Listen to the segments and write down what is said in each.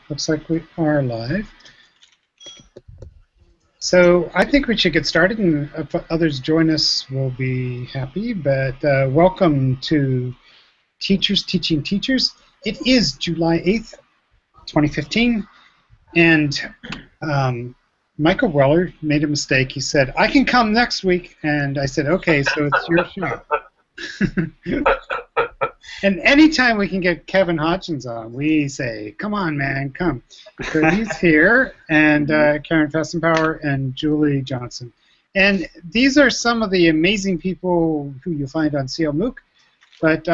Looks like we are live. So I think we should get started, and if others join us, we'll be happy. But welcome to Teachers Teaching Teachers. It is July 8th, 2015, and Michael Weller made a mistake. He said, I can come next week, and I said, okay, so it's your show. And anytime we can get Kevin Hodgson on, we say, come on, man, come. So he's here, and Karen Fasimpaur and Julie Johnson. And these are some of the amazing people who you'll find on CLMOOC. But,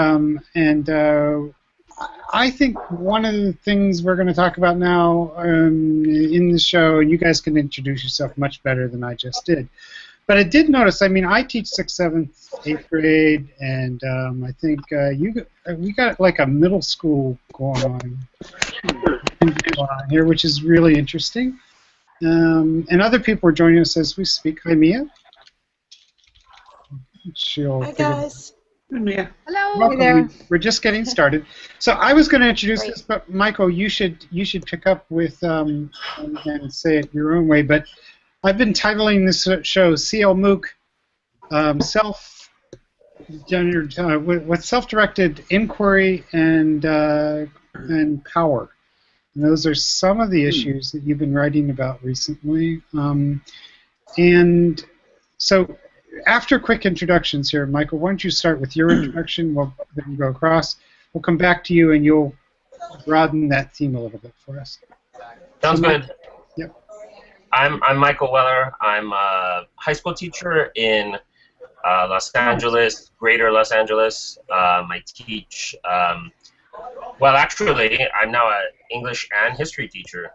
I think one of the things we're going to talk about now in the show, and you guys can introduce yourself much better than I just did. But I did notice, I mean, I teach 6th, 7th, 8th grade, and I think we got like a middle school going on here, which is really interesting. And other people are joining us as we speak. Hi, Mia. Hi, guys. Hi, Mia. Hello. Welcome. Hey there. We're just getting started. So I was going to introduce this, but Michael, you should pick up with and say it your own way. But I've been titling this show CLMOOC, self-directed inquiry and power. And those are some of the issues that you've been writing about recently. And so after quick introductions here, Michael, why don't you start with your introduction? We'll then go across. We'll come back to you, and you'll broaden that theme a little bit for us. Sounds good. Yep. I'm Michael Weller. I'm a high school teacher in Los Angeles, Greater Los Angeles. I teach, well, actually, I'm now an English and history teacher.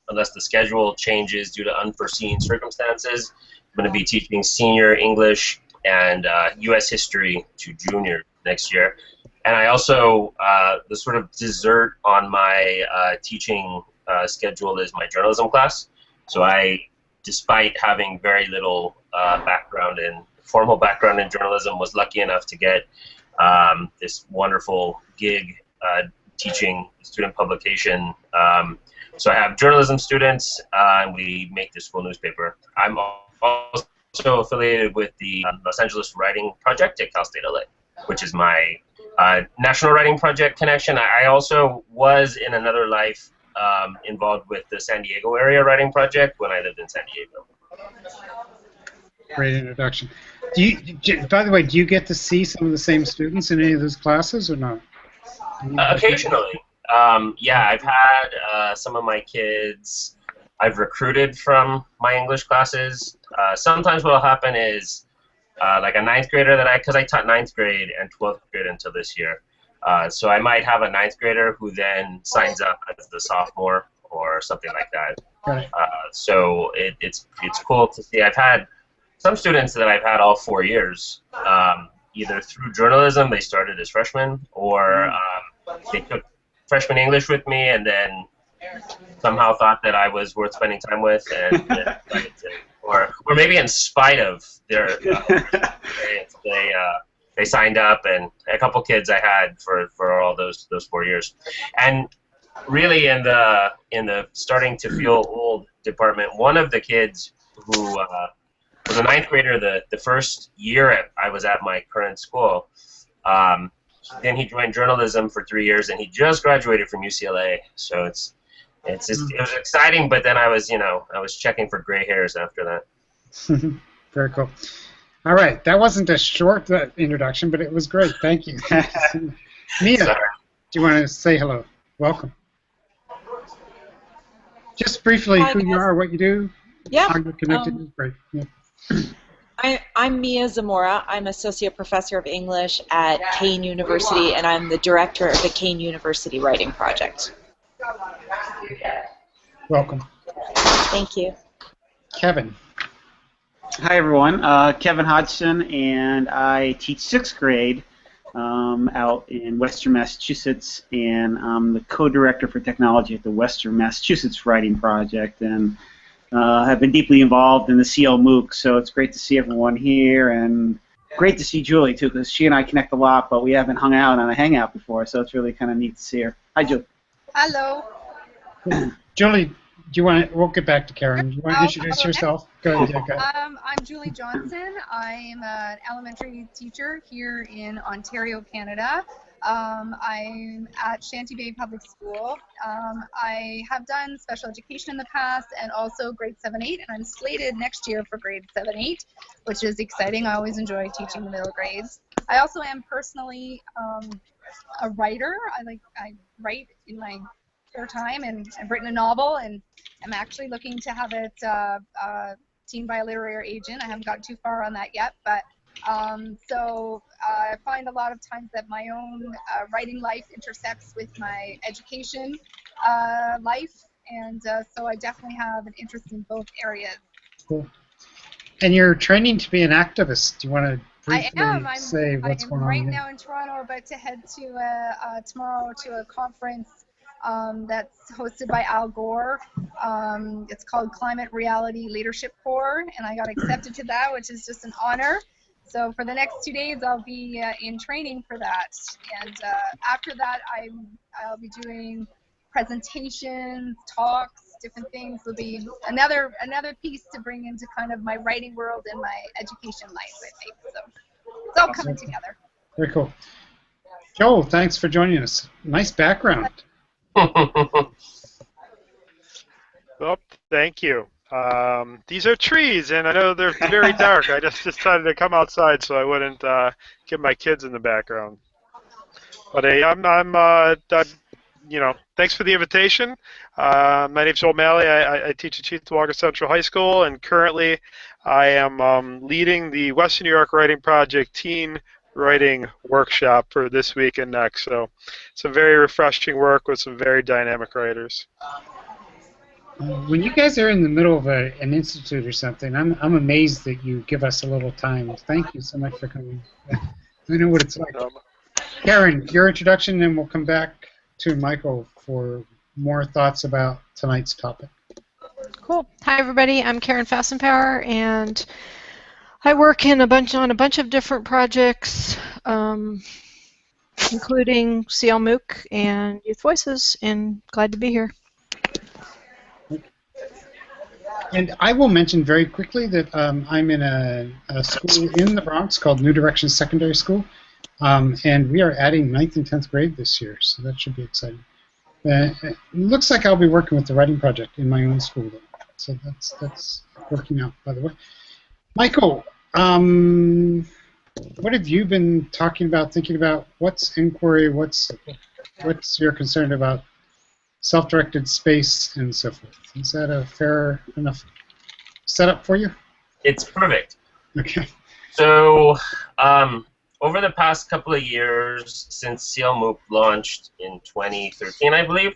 Unless the schedule changes due to unforeseen circumstances, I'm going to be teaching senior English and U.S. history to junior next year. And I also, the sort of dessert on my teaching schedule is my journalism class. So I, despite having very little formal background in journalism, was lucky enough to get this wonderful gig teaching student publication. So I have journalism students, and we make the school newspaper. I'm also affiliated with the Los Angeles Writing Project at Cal State LA, which is my national writing project connection. I also was in another life involved with the San Diego area writing project when I lived in San Diego. Great introduction. By the way, do you get to see some of the same students in any of those classes or not? Occasionally. Yeah, I've had some of my kids I've recruited from my English classes. Sometimes what will happen is like a 9th grader because I taught 9th grade and 12th grade until this year. So I might have a 9th grader who then signs up as the sophomore or something like that. Right. So it's cool to see. I've had some students that I've had all 4 years, either through journalism, they started as freshmen, or they took freshman English with me and then somehow thought that I was worth spending time with, and decided to, or maybe in spite of their experience, they signed up, and a couple kids I had for all those 4 years. And really in the starting to feel old department, one of the kids who was a 9th grader the first year I was at my current school, then he joined journalism for 3 years, and he just graduated from UCLA. So it was exciting, but then I was checking for gray hairs after that. Very cool. All right, that wasn't a short introduction, but it was great. Thank you. Mia, Sorry. do you want to say hello? Welcome. Just briefly, Hi, who you guys. are, what you do, Yeah. how you're connected. Great. Yeah. I'm Mia Zamora. I'm Associate Professor of English at Kane University, and I'm the Director of the Kane University Writing Project. Welcome. Thank you. Kevin. Hi everyone, Kevin Hodgson, and I teach 6th grade out in Western Massachusetts, and I'm the co-director for technology at the Western Massachusetts Writing Project, and have been deeply involved in the CLMOOC, so it's great to see everyone here, and great to see Julie too, because she and I connect a lot, but we haven't hung out on a hangout before, so it's really kind of neat to see her. Hi, Julie. Hello. Julie, do you want to, we'll get back to Karen. Do you want to introduce yourself? Go ahead. Yeah, go ahead. I'm Julie Johnson. I'm an elementary teacher here in Ontario, Canada. I'm at Shanty Bay Public School. I have done special education in the past and also grade 7-8, and I'm slated next year for grade 7-8, which is exciting. I always enjoy teaching the middle grades. I also am personally a writer. I write in my spare time, and I've written a novel, and I'm actually looking to have it seen by a literary agent. I haven't gotten too far on that yet, but so I find a lot of times that my own writing life intersects with my education life, and so I definitely have an interest in both areas. Cool. And you're training to be an activist. Do you want to briefly say what's going on? Right now in Toronto, we're about to head to tomorrow to a conference that's hosted by Al Gore. It's called Climate Reality Leadership Corps, and I got accepted to that, which is just an honor. So for the next 2 days, I'll be in training for that, and after that, I'll be doing presentations, talks, different things. Will be another piece to bring into kind of my writing world and my education life, I think. So it's all coming together. Very cool. Joe, thanks for joining us. Nice background. Well, thank you. These are trees, and I know they're very dark. I just decided to come outside so I wouldn't get my kids in the background. But hey, you know, thanks for the invitation. My name's Joel Malley. I teach at Cheektowaga Central High School, and currently I am leading the Western New York Writing Project Teen Writing Workshop for this week and next. So some very refreshing work with some very dynamic writers. When you guys are in the middle of an institute or something, I'm amazed that you give us a little time. Thank you so much for coming. I know what it's like. Karen, your introduction, and we'll come back to Michael for more thoughts about tonight's topic. Cool. Hi, everybody. I'm Karen Fasimpaur, and I work on a bunch of different projects, including CLMOOC and Youth Voices, and glad to be here. And I will mention very quickly that I'm in a school in the Bronx called New Direction Secondary School, and we are adding 9th and 10th grade this year, so that should be exciting. It looks like I'll be working with the writing project in my own school, though, so that's working out, by the way. Michael, what have you been talking about, thinking about? What's inquiry? What's your concern about self-directed space and so forth? Is that a fair enough setup for you? It's perfect. Okay. So over the past couple of years, since CLMOOC launched in 2013, I believe,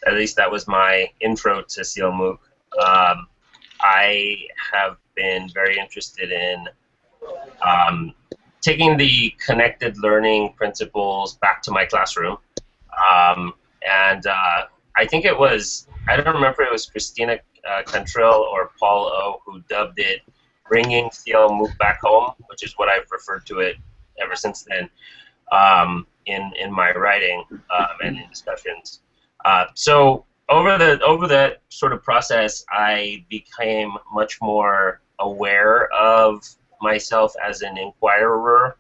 at least that was my intro to CLMOOC, I have been very interested in taking the connected learning principles back to my classroom. I think it was, I don't remember if it was Christina Cantrill or Paul O who dubbed it bringing CLMOOC back home, which is what I've referred to it ever since then in my writing and in discussions. So over the sort of process, I became much more aware of myself as an inquirer.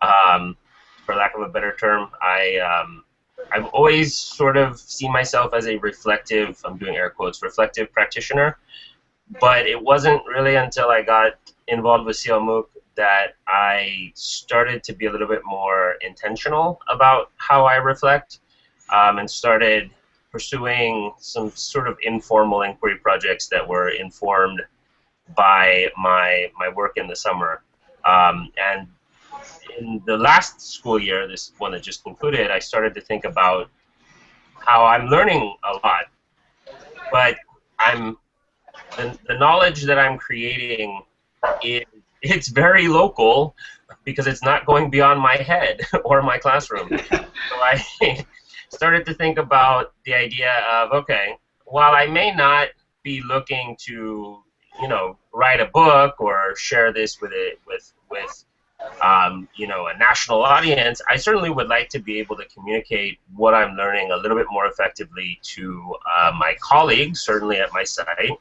For lack of a better term, I've always sort of seen myself as a reflective, I'm doing air quotes, reflective practitioner, but it wasn't really until I got involved with CLMOOC that I started to be a little bit more intentional about how I reflect, and started pursuing some sort of informal inquiry projects that were informed by my work in the summer. And in the last school year, this one that just concluded, I started to think about how I'm learning a lot, but the knowledge that I'm creating it's very local because it's not going beyond my head or my classroom. So I started to think about the idea of, okay, while I may not be looking to, write a book or share this with a national audience, I certainly would like to be able to communicate what I'm learning a little bit more effectively to my colleagues, certainly at my site.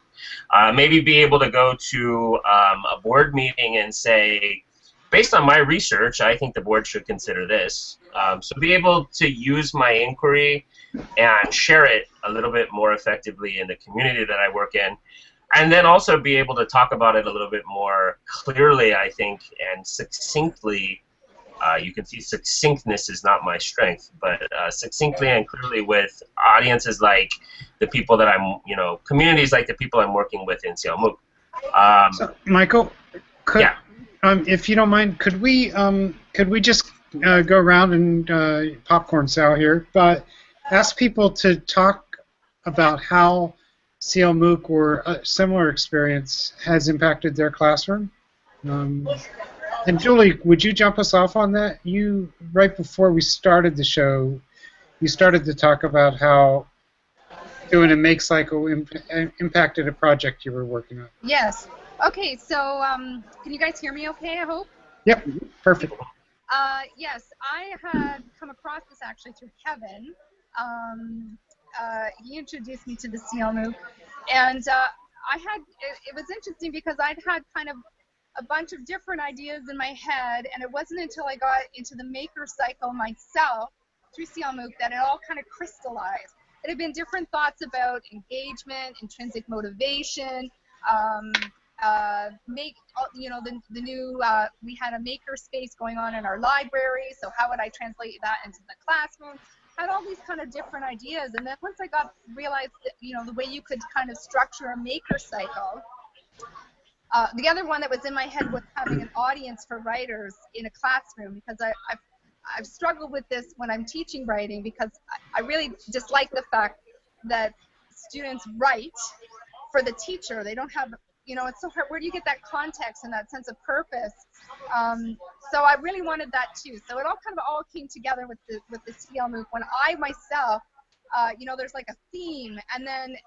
Maybe be able to go to a board meeting and say, based on my research, I think the board should consider this. So be able to use my inquiry and share it a little bit more effectively in the community that I work in. And then also be able to talk about it a little bit more clearly, I think, and succinctly. You can see succinctness is not my strength, but succinctly and clearly with audiences like the people that I'm, communities like the people I'm working with in CLMOOC. So, Michael, if you don't mind, could we just go around and popcorn style here, but ask people to talk about how CLMOOC or a similar experience has impacted their classroom? And Julie, would you jump us off on that? You, right before we started the show, you started to talk about how doing a make cycle impacted a project you were working on. Yes. Okay, so can you guys hear me okay, I hope? Yep, perfect. Yes, I had come across this actually through Kevin. He introduced me to the CLMOOC, and it was interesting because I'd had kind of a bunch of different ideas in my head, and it wasn't until I got into the maker cycle myself through CLMOOC that it all kind of crystallized. It had been different thoughts about engagement, intrinsic motivation, the new, we had a maker space going on in our library, so how would I translate that into the classroom? Had all these kind of different ideas, and then once I realized that, the way you could kind of structure a maker cycle. The other one that was in my head was having an audience for writers in a classroom, because I've struggled with this when I'm teaching writing, because I really dislike the fact that students write for the teacher. They don't have, it's so hard. Where do you get that context and that sense of purpose? So I really wanted that too. So it all kind of came together with the CLMOOC when I myself, there's like a theme, and then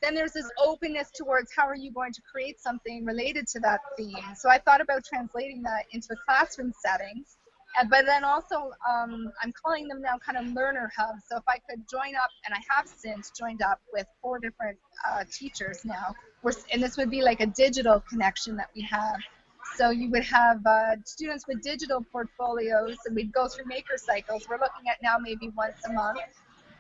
then there's this openness towards how are you going to create something related to that theme. So I thought about translating that into a classroom setting. But then also, I'm calling them now kind of learner hubs. So if I could join up, and I have since joined up with 4 different teachers now, and this would be like a digital connection that we have. So you would have students with digital portfolios, and we'd go through maker cycles. We're looking at now maybe once a month.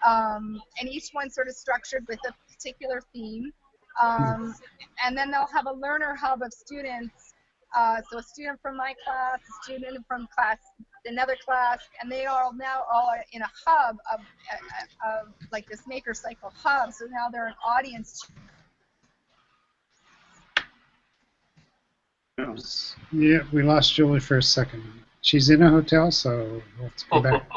And each one sort of structured with a particular theme. And then they'll have a learner hub of students. So a student from my class, a student from another class, and they are now all in a hub of like this maker cycle hub. So now they're an audience. Yeah, we lost Julie for a second. She's in a hotel, so we'll have to go back.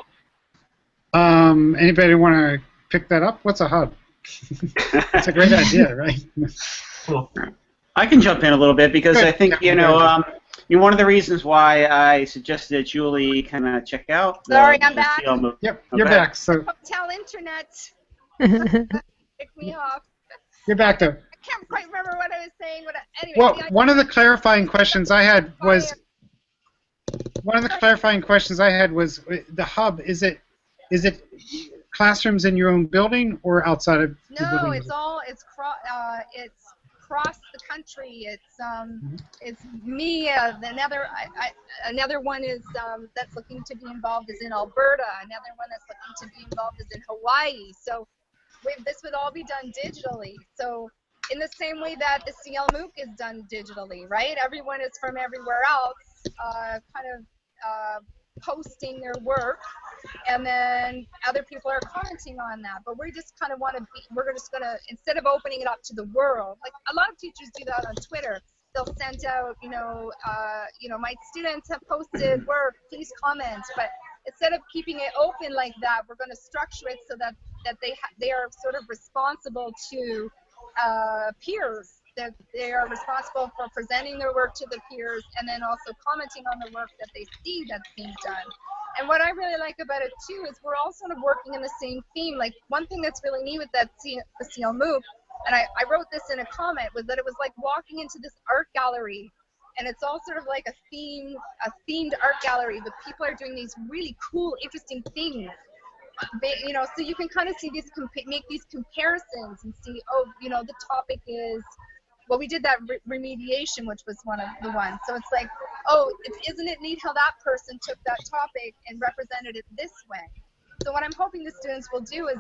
Anybody want to pick that up? What's a hub? It's a great idea, right? I can jump in a little bit because I think one of the reasons why I suggested that Julie kind of check out. Sorry, I'm back. Yep, you're back. So hotel internet. Pick me off. You're back though. I can't quite remember what I was saying. Anyway, well, one of the clarifying questions I had was the hub. Is it classrooms in your own building or outside of the building? No, it's across the country. It's me. Another one is that's looking to be involved is in Alberta. Another one that's looking to be involved is in Hawaii. So this would all be done digitally. So in the same way that the CLMOOC is done digitally, right? Everyone is from everywhere else, posting their work, and then other people are commenting on that. But we just kind of we're just going to, instead of opening it up to the world, like a lot of teachers do that on Twitter. They'll send out, my students have posted work, please comment. But instead of keeping it open like that, we're going to structure it so that they are sort of responsible to peers. That they are responsible for presenting their work to the peers and then also commenting on the work that they see that's being done. And what I really like about it too is we're all sort of working in the same theme. Like one thing that's really neat with the CLMOOC, and I wrote this in a comment, was that it was like walking into this art gallery and it's all sort of like a themed art gallery. The people are doing these really cool, interesting things. You know, so you can kind of see these, make these comparisons and see, oh, you know, the topic is, well, we did that remediation, which was one of the ones. So it's like, oh, isn't it neat how that person took that topic and represented it this way? So what I'm hoping the students will do is,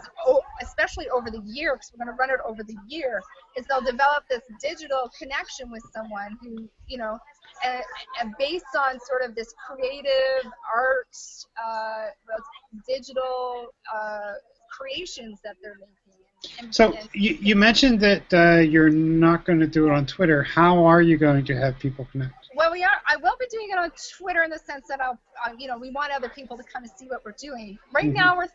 especially over the year, because we're going to run it over the year, is they'll develop this digital connection with someone who, you know, and based on sort of this creative art, digital creations that they're making. So you mentioned that you're not going to do it on Twitter. How are you going to have people connect? Well, I will be doing it on Twitter in the sense that you know, we want other people to kind of see what we're doing. Right now, we're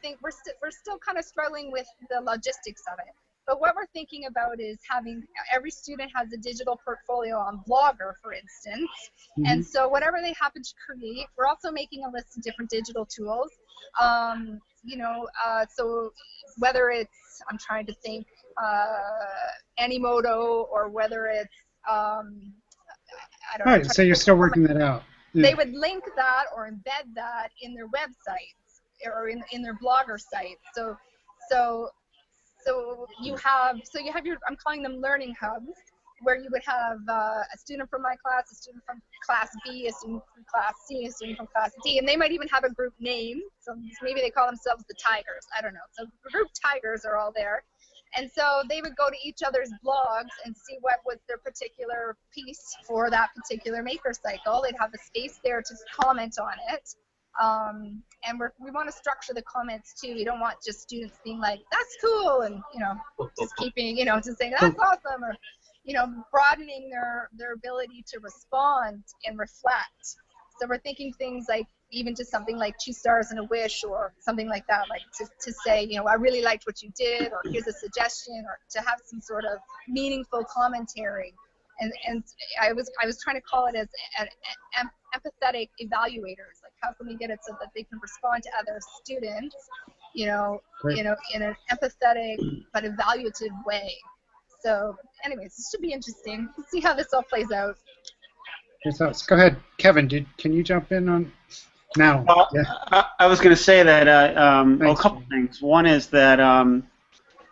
still kind of struggling with the logistics of it. But what we're thinking about is having every student has a digital portfolio on Blogger, for instance. And so whatever they happen to create, we're also making a list of different digital tools. You know, so whether it's, I'm trying to think, Animoto, or whether it's, I don't know. All right, so you're still working that out. Yeah. They would link that or embed that in their websites or in their Blogger site. So you have your, I'm calling them learning hubs, where you would have a student from my class, a student from class B, a student from class C, a student from class D, and they might even have a group name. So maybe they call themselves the Tigers. I don't know. So the group Tigers are all there. And so they would go to each other's blogs and see what was their particular piece for that particular maker cycle. They'd have a space there to comment on it. And we want to structure the comments too. We don't want just students being like, that's cool, and, you know, just keeping, you know, just saying that's awesome, or, you know, broadening their ability to respond and reflect. So we're thinking things like, even to something like 2 stars and a wish, or something like that, like to say, you know, I really liked what you did, or here's a suggestion, or to have some sort of meaningful commentary. And I was trying to call it as empathetic evaluators. Like, how can we get it so that they can respond to other students, you know, in an empathetic but evaluative way. So, anyways, this should be interesting. Let's see how this all plays out. Your thoughts. Go ahead, Kevin. Can you jump in on now? Yeah. I was going to say that a couple things. One is that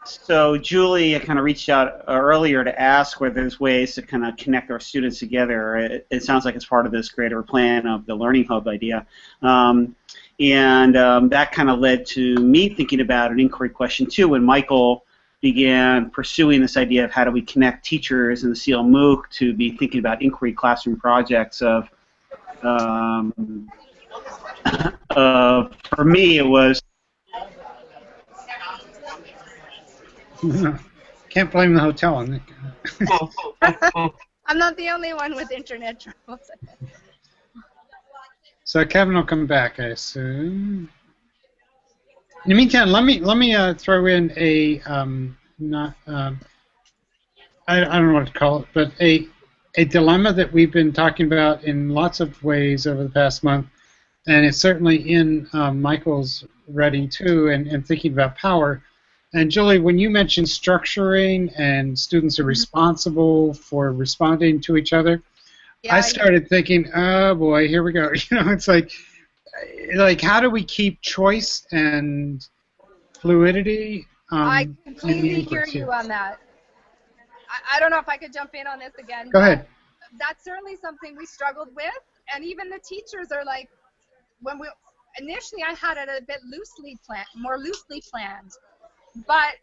so Julie kind of reached out earlier to ask whether there's ways to kind of connect our students together. It sounds like it's part of this greater plan of the Learning Hub idea. And that kind of led to me thinking about an inquiry question too, when Michael began pursuing this idea of how do we connect teachers in the CLMOOC to be thinking about inquiry classroom projects of for me it was can't blame the hotel on that. I'm not the only one with internet troubles. So Kevin will come back, I assume. In the meantime, let me throw in a I don't know what to call it, but a dilemma that we've been talking about in lots of ways over the past month, and it's certainly in Michael's writing too, and thinking about power. And Julie, when you mentioned structuring and students are responsible for responding to each other, yeah, I started thinking, oh boy, here we go. You know, it's like how do we keep choice and fluidity? I completely hear you on that. I don't know if I could jump in on this again. Go ahead. That's certainly something we struggled with, and even the teachers are like, initially I had it a bit more loosely planned. But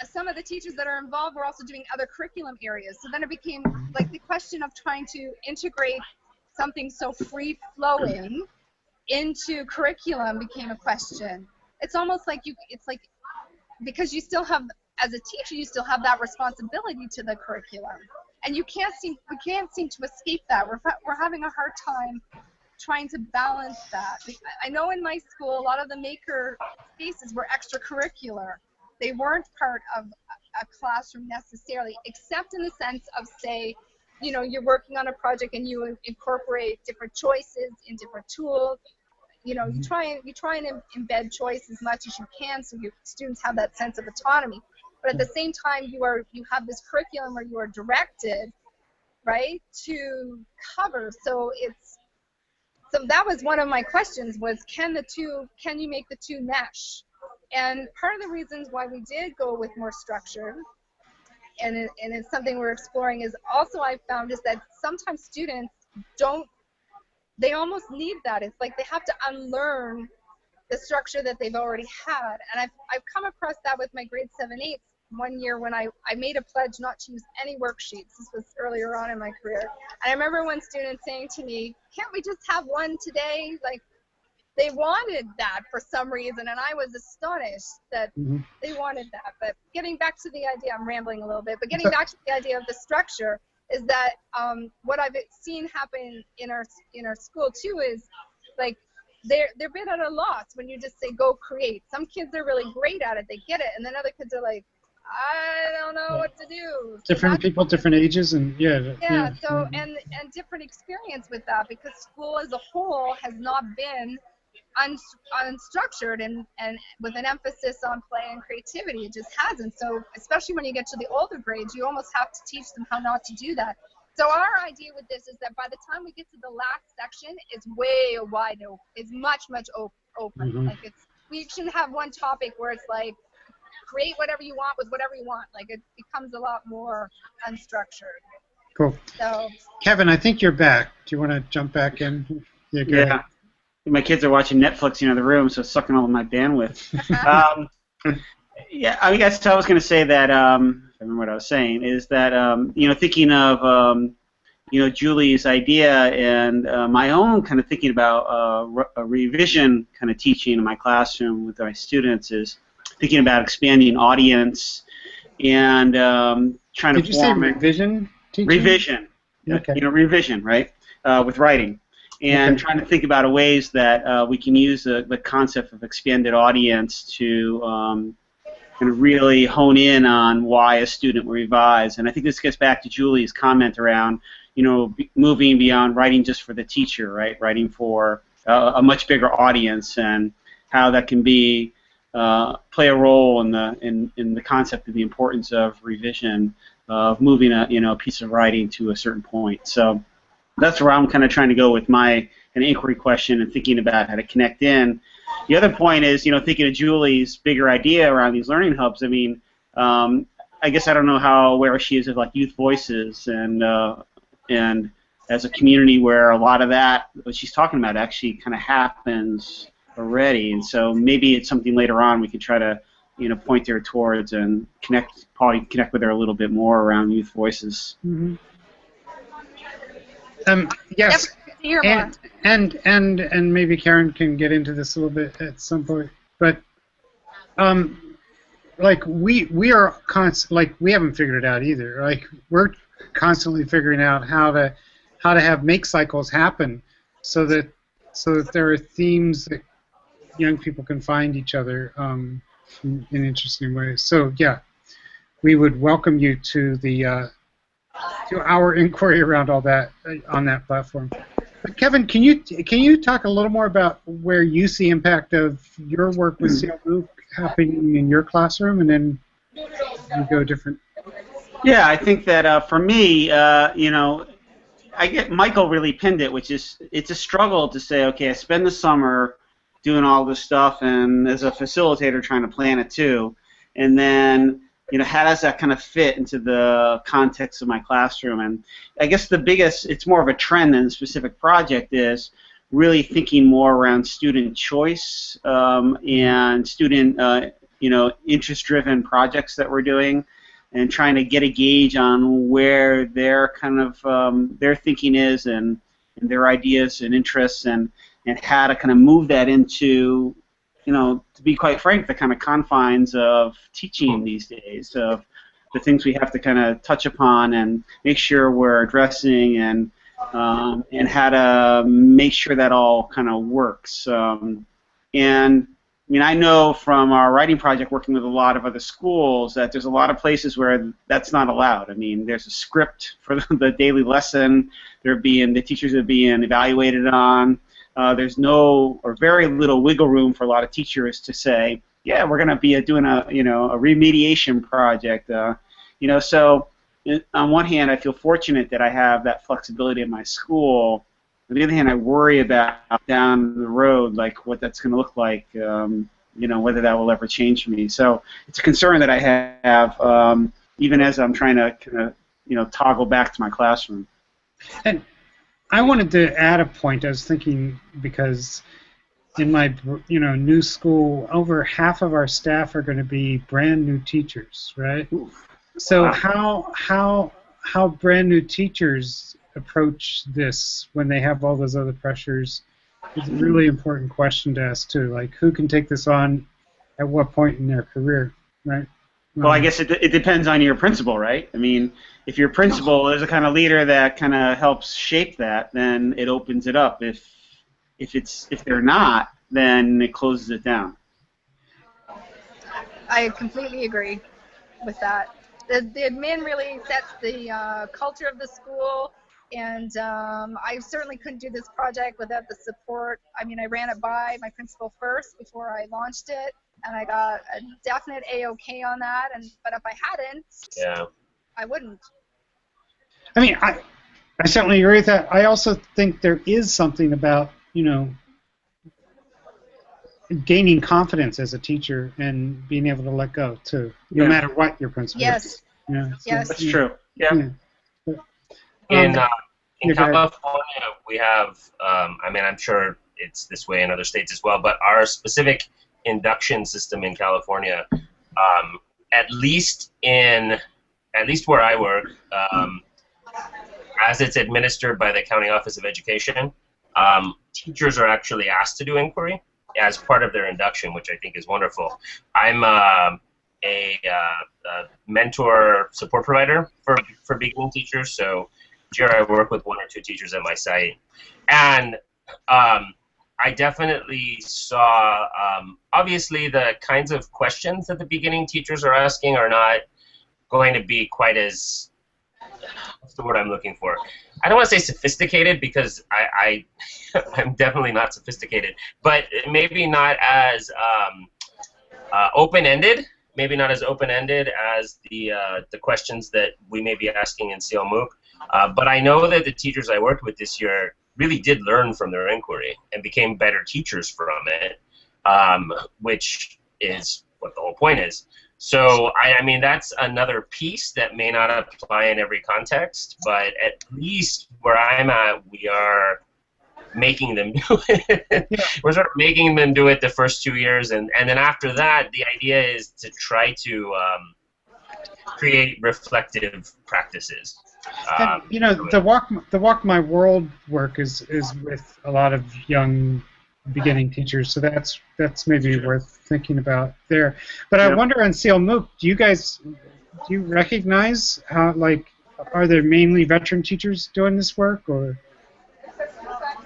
some of the teachers that are involved were also doing other curriculum areas. So then it became like the question of trying to integrate something so free-flowing into curriculum became a question. It's almost like because you still have, as a teacher, you still have that responsibility to the curriculum, and we can't seem to escape that. We're having a hard time trying to balance that. I know in my school a lot of the maker spaces were extracurricular. They weren't part of a classroom necessarily, except in the sense of, say, you know, you're working on a project and you incorporate different choices in different tools. You know, you try and embed choice as much as you can so your students have that sense of autonomy. But at the same time, you have this curriculum where you are directed, right, to cover. So that was one of my questions was, can you make the two mesh? And part of the reasons why we did go with more structure, and it's something we're exploring, is also I found is that sometimes students they almost need that. It's like they have to unlearn the structure that they've already had. And I've come across that with my grade 7/8 one year when I made a pledge not to use any worksheets. This was earlier on in my career. And I remember one student saying to me, can't we just have one today? Like, they wanted that for some reason, and I was astonished that they wanted that. But getting back to the idea, I'm rambling a little bit, but getting back to the idea of the structure is that what I've seen happen in our school too is, like, they're a bit at a loss when you just say go create. Some kids are really great at it, they get it, and then other kids are like, I don't know what to do. Different people, different ages, and so and different experience with that, because school as a whole has not been unstructured and with an emphasis on play and creativity. It just hasn't. So especially when you get to the older grades, you almost have to teach them how not to do that. So our idea with this is that by the time we get to the last section, it's way wide open. It's much open. Like, we shouldn't have one topic where it's like, create whatever you want with whatever you want. Like, it becomes a lot more unstructured. Cool. So, Kevin, I think you're back. Do you want to jump back in? Yeah. My kids are watching Netflix in the other room, so it's sucking all of my bandwidth. Yeah, I guess I was going to say that, I remember what I was saying, is that, thinking of, Julie's idea and my own kind of thinking about a revision kind of teaching in my classroom with my students is thinking about expanding audience and trying to Did you say revision teaching? Revision. Okay. Revision, right, with writing. And trying to think about ways that we can use the concept of expanded audience to kind of really hone in on why a student will revise. And I think this gets back to Julie's comment around, moving beyond writing just for the teacher, right? Writing for a much bigger audience, and how that can be play a role in the concept of the importance of revision, of moving a piece of writing to a certain point. So that's where I'm kind of trying to go with an inquiry question and thinking about how to connect in. The other point is, thinking of Julie's bigger idea around these learning hubs. I mean, I guess I don't know how aware she is of like youth voices and as a community where a lot of that, what she's talking about, actually kind of happens already. And so maybe it's something later on we could try to, point her towards and probably connect with her a little bit more around youth voices. Yes, and maybe Karen can get into this a little bit at some point. But like we are we haven't figured it out either. Like, we're constantly figuring out how to have make cycles happen so that there are themes that young people can find each other in interesting ways. So yeah, we would welcome you to to our inquiry around all that on that platform. But Kevin, can you talk a little more about where you see impact of your work with CLMOOC happening in your classroom, and then you go different? Yeah, I think that for me, I get Michael really pinned it, which is it's a struggle to say, okay, I spend the summer doing all this stuff, and as a facilitator trying to plan it too, and then how does that kind of fit into the context of my classroom? And I guess it's more of a trend than a specific project, is really thinking more around student choice and student, interest-driven projects that we're doing, and trying to get a gauge on where their kind of their thinking is and their ideas and interests, and how to kind of move that into, to be quite frank, the kind of confines of teaching these days, of the things we have to kind of touch upon and make sure we're addressing, and how to make sure that all kind of works. And I mean, I know from our writing project working with a lot of other schools that there's a lot of places where that's not allowed. I mean, there's a script for the daily lesson. The teachers are being evaluated on. There's no or very little wiggle room for a lot of teachers to say, yeah, we're going to be doing a remediation project. So on one hand, I feel fortunate that I have that flexibility in my school. On the other hand, I worry about down the road, like what that's going to look like, whether that will ever change for me. So it's a concern that I have, even as I'm trying to kind of, toggle back to my classroom. And I wanted to add a point. I was thinking because in my new school, over half of our staff are going to be brand new teachers, right? Ooh. So Wow. how brand new teachers approach this when they have all those other pressures is a really important question to ask too. Like, who can take this on at what point in their career, right? Well, I guess it depends on your principal, right? I mean, if your principal is the kind of leader that kind of helps shape that, then it opens it up. If they're not, then it closes it down. I completely agree with that. The admin really sets the culture of the school, and I certainly couldn't do this project without the support. I mean, I ran it by my principal first before I launched it, and I got a definite A-OK on that. But if I hadn't, I wouldn't. I mean, I certainly agree with that. I also think there is something about, gaining confidence as a teacher and being able to let go too, no matter what your principal is. Yeah, so, yes. That's true. Yeah. In California, we have, I'm sure it's this way in other states as well, but our specific induction system in California, at least where I work, as it's administered by the County Office of Education, teachers are actually asked to do inquiry as part of their induction, which I think is wonderful. I'm a mentor support provider for beginning teachers, so here I work with 1 or 2 teachers at my site, and I definitely saw, obviously the kinds of questions that the beginning teachers are asking are not going to be quite as, what's the word I'm looking for? I don't want to say sophisticated, because I'm definitely not sophisticated, but maybe not as open-ended. Maybe not as open-ended as the questions that we may be asking in CLMOOC. But I know that the teachers I worked with this year really did learn from their inquiry and became better teachers from it, which is what the whole point is. So, I mean, that's another piece that may not apply in every context, but at least where I'm at, we are making them do it. We're sort of making them do it the first 2 years, and then after that, the idea is to try to create reflective practices. And, the Walk My World work is with a lot of young beginning teachers, so that's maybe worth thinking about there. But I wonder on CLMOOC, do you recognize how, like, are there mainly veteran teachers doing this work, or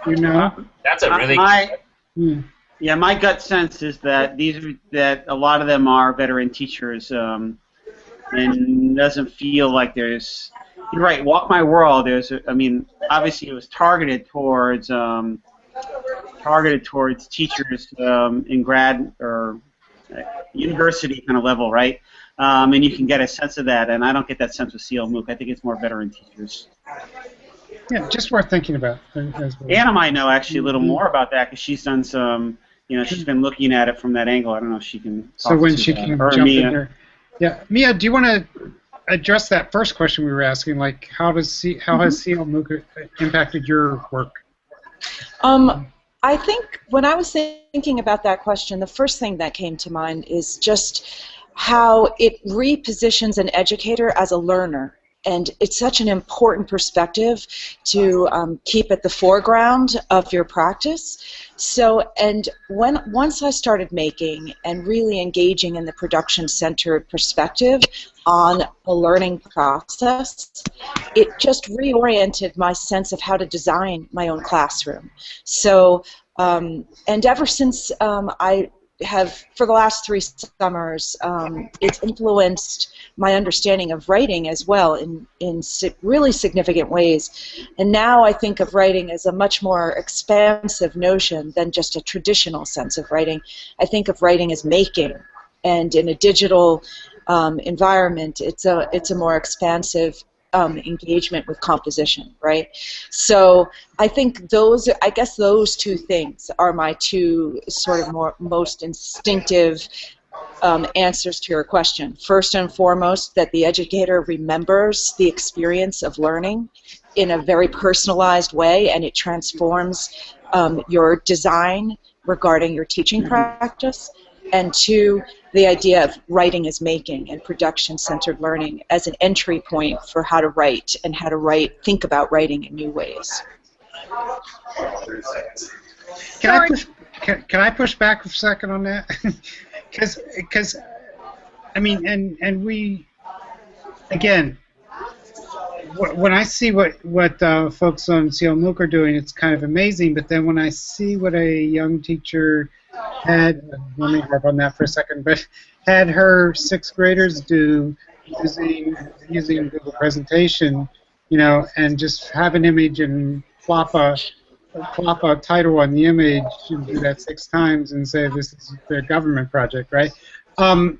That's a really my gut sense is that that a lot of them are veteran teachers, and doesn't feel like there's. You're right. Walk My World. Obviously it was targeted towards teachers in grad or university kind of level, right? And you can get a sense of that, and I don't get that sense with CLMOOC. I think it's more veteran teachers. Yeah, just worth thinking about. As well. Anna might know actually a little more about that, because she's done some, she's been looking at it from that angle. I don't know if she can talk So when to she that. can Or jump Mia. in there. Yeah, Mia, do you want to address that first question we were asking? Like, how has CLMOOC impacted your work? I think when I was thinking about that question, the first thing that came to mind is just how it repositions an educator as a learner. And it's such an important perspective to keep at the foreground of your practice. So, and once I started making and really engaging in the production-centered perspective on the learning process, it just reoriented my sense of how to design my own classroom. So, and ever since I have, for the last 3 summers, it's influenced my understanding of writing as well in really significant ways. And now I think of writing as a much more expansive notion than just a traditional sense of writing. I think of writing as making, and in a digital environment, it's a more expansive engagement with composition, right? So I think I guess those two things are my two sort of most instinctive answers to your question. First and foremost, that the educator remembers the experience of learning in a very personalized way, and it transforms your design regarding your teaching practice. And two, the idea of writing as making and production-centered learning as an entry point for how to write and how to think about writing in new ways. Can I push back a second on that? Because I mean, and we, again, when I see what folks on CLMOOC are doing, it's kind of amazing. But then when I see what a young teacher had, let me harp on that for a second, but had her sixth graders do using Google Presentation, you know, and just have an image and plop a title on the image and do that 6 times and say this is their government project, right? You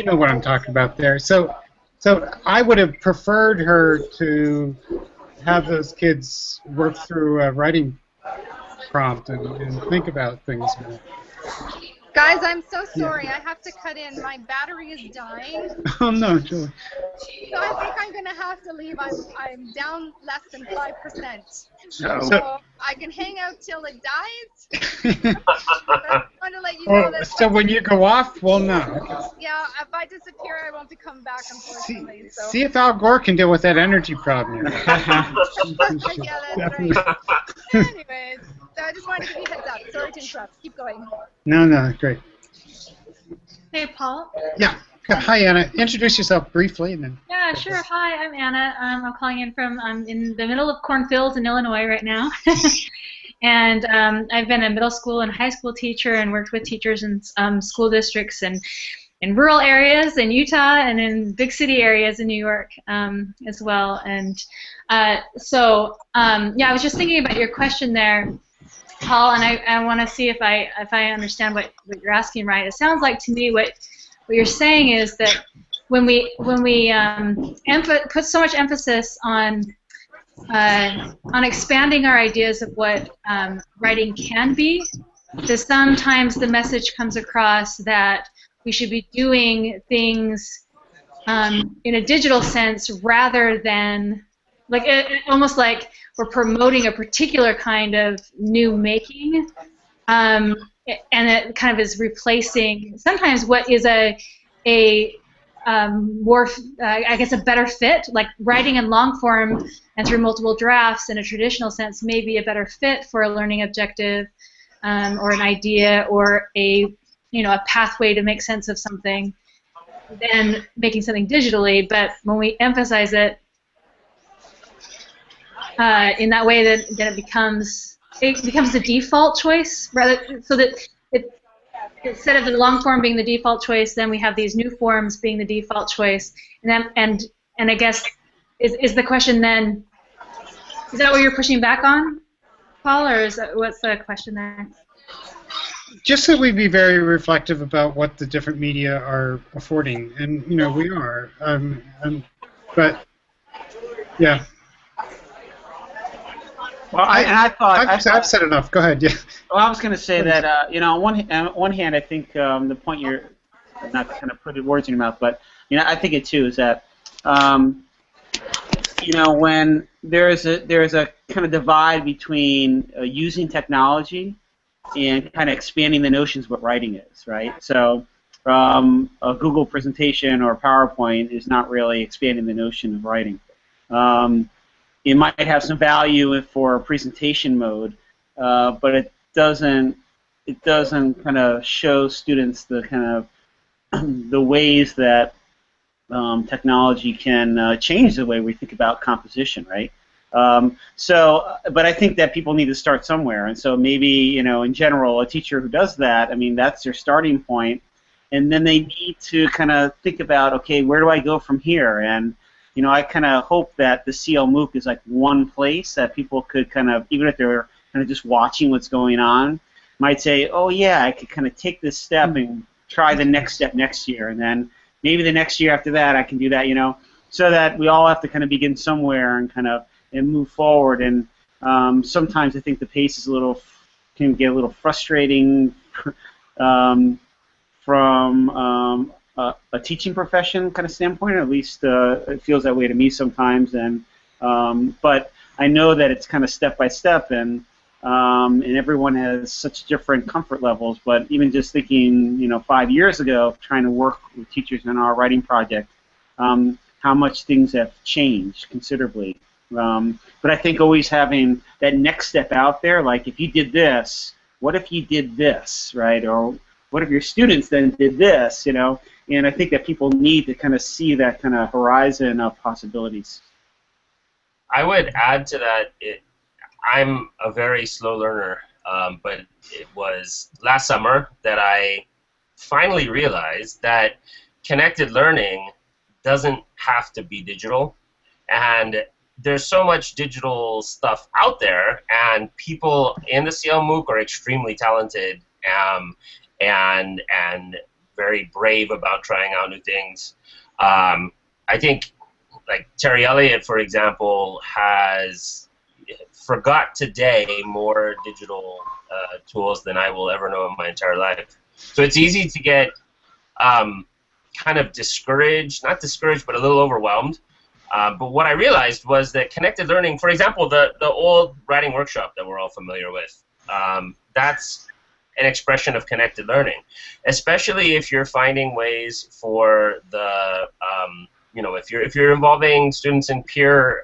know what I'm talking about there. So I would have preferred her to have those kids work through a writing prompt and think about things more. Guys, I'm so sorry. I have to cut in. My battery is dying. Oh no, Julie. So I think I'm going to have to leave. I'm down less than 5%. So I can hang out till it dies. I want to let you know that. So when you go off, well, no. Yeah, if I disappear, I won't be coming back, unfortunately. See if Al Gore can deal with that energy problem. Yeah, that's right. Anyways, so I just wanted to give you a heads up. Sorry to interrupt. Keep going. No, great. Hey, Paul. Yeah. Hi, Anna. Introduce yourself briefly, and then. Yeah, sure. Hi, I'm Anna. I'm calling in from in the middle of cornfields in Illinois right now, and I've been a middle school and high school teacher and worked with teachers in school districts and in rural areas in Utah and in big city areas in New York as well. And yeah, I was just thinking about your question there, Paul, and I want to see if I understand what you're asking right. It sounds like to me what you're saying is that when we put so much emphasis on expanding our ideas of what writing can be, that sometimes the message comes across that we should be doing things in a digital sense rather than almost like we're promoting a particular kind of new making, and it kind of is replacing sometimes what is a more, I guess, a better fit, like writing in long form and through multiple drafts in a traditional sense may be a better fit for a learning objective or an idea or a pathway to make sense of something than making something digitally. But when we emphasize it in that way, then it becomes the default choice, rather, so that instead of the long form being the default choice, then we have these new forms being the default choice. And I guess is the question then, is that what you're pushing back on, Paul, or what's the question there? Just that we be very reflective about what the different media are affording, and we are. But yeah. Well, I've said enough. Go ahead. Yeah. Well, I was going to say that on one hand, I think the point you're not to kind of put words in your mouth, but I think it too is that when there's a kind of divide between using technology and kind of expanding the notions of what writing is, right? So a Google presentation or PowerPoint is not really expanding the notion of writing. It might have some value for presentation mode, but it doesn't kind of show students the kind of the ways that technology can change the way we think about composition, right? But I think that people need to start somewhere, and so maybe in general, a teacher who does that, I mean, that's their starting point, and then they need to kind of think about, okay, where do I go from here? And I kind of hope that the CLMOOC is like one place that people could kind of, even if they're kind of just watching what's going on, might say, oh yeah, I could kind of take this step and try the next step next year, and then maybe the next year after that I can do that, so that we all have to kind of begin somewhere and kind of move forward. And sometimes I think the pace is can get a little frustrating from a teaching profession kind of standpoint, or at least it feels that way to me sometimes. And but I know that it's kind of step by step, and everyone has such different comfort levels. But even just thinking, 5 years ago, trying to work with teachers on our writing project, how much things have changed considerably. But I think always having that next step out there, like if you did this, what if you did this, right? Or what if your students then did this, And I think that people need to kind of see that kind of horizon of possibilities. I would add to that, I'm a very slow learner, but it was last summer that I finally realized that connected learning doesn't have to be digital, and there's so much digital stuff out there, and people in the CLMOOC are extremely talented and very brave about trying out new things. I think, like Terry Elliott, for example, has forgot today more digital tools than I will ever know in my entire life. So it's easy to get kind of discouraged, not discouraged, but a little overwhelmed. But what I realized was that connected learning, for example, the old writing workshop that we're all familiar with, that's an expression of connected learning, especially if you're finding ways for the, if you're involving students in peer,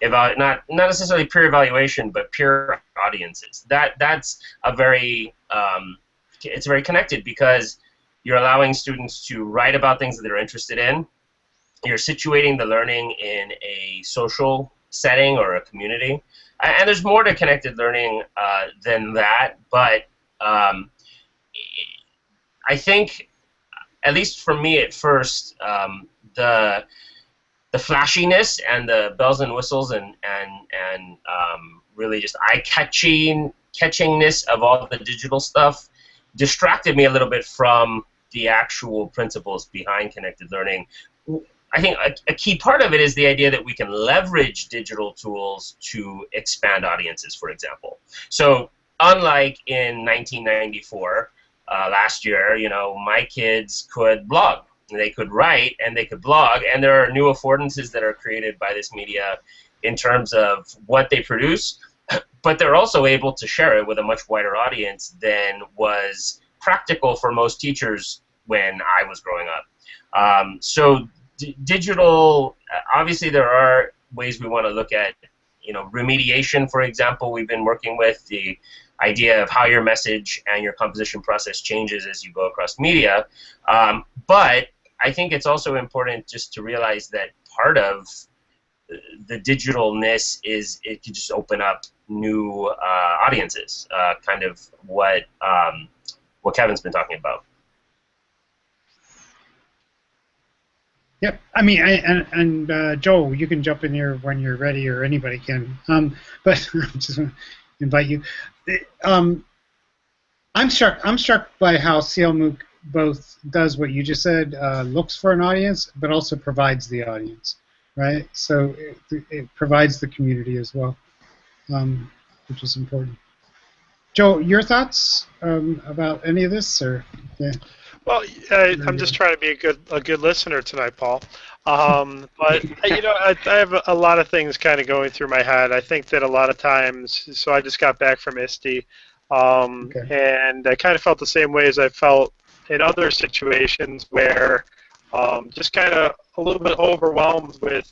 not necessarily peer evaluation, but peer audiences. That's a very, it's very connected because you're allowing students to write about things that they're interested in. You're situating the learning in a social setting or a community. And there's more to connected learning than that, but I think, at least for me at first, the flashiness and the bells and whistles and really just eye-catchingness of all the digital stuff distracted me a little bit from the actual principles behind connected learning. I think a key part of it is the idea that we can leverage digital tools to expand audiences, for example. So unlike in 1994, last year, my kids could blog. They could write and they could blog, and there are new affordances that are created by this media in terms of what they produce, but they're also able to share it with a much wider audience than was practical for most teachers when I was growing up. So digital, obviously there are ways we want to look at, remediation, for example. We've been working with the idea of how your message and your composition process changes as you go across media. But I think it's also important just to realize that part of the digitalness is it can just open up new audiences, kind of what Kevin's been talking about. Yep. I mean, and Joel, you can jump in here when you're ready, or anybody can. But I just want to invite you. I'm struck by how CLMOOC both does what you just said, looks for an audience, but also provides the audience, right? So it provides the community as well, which is important. Joel, your thoughts about any of this, or yeah? Well, I'm just trying to be a good listener tonight, Paul. But I have a lot of things kind of going through my head. I think that a lot of times, so I just got back from ISTE, and I kind of felt the same way as I felt in other situations where just kind of a little bit overwhelmed with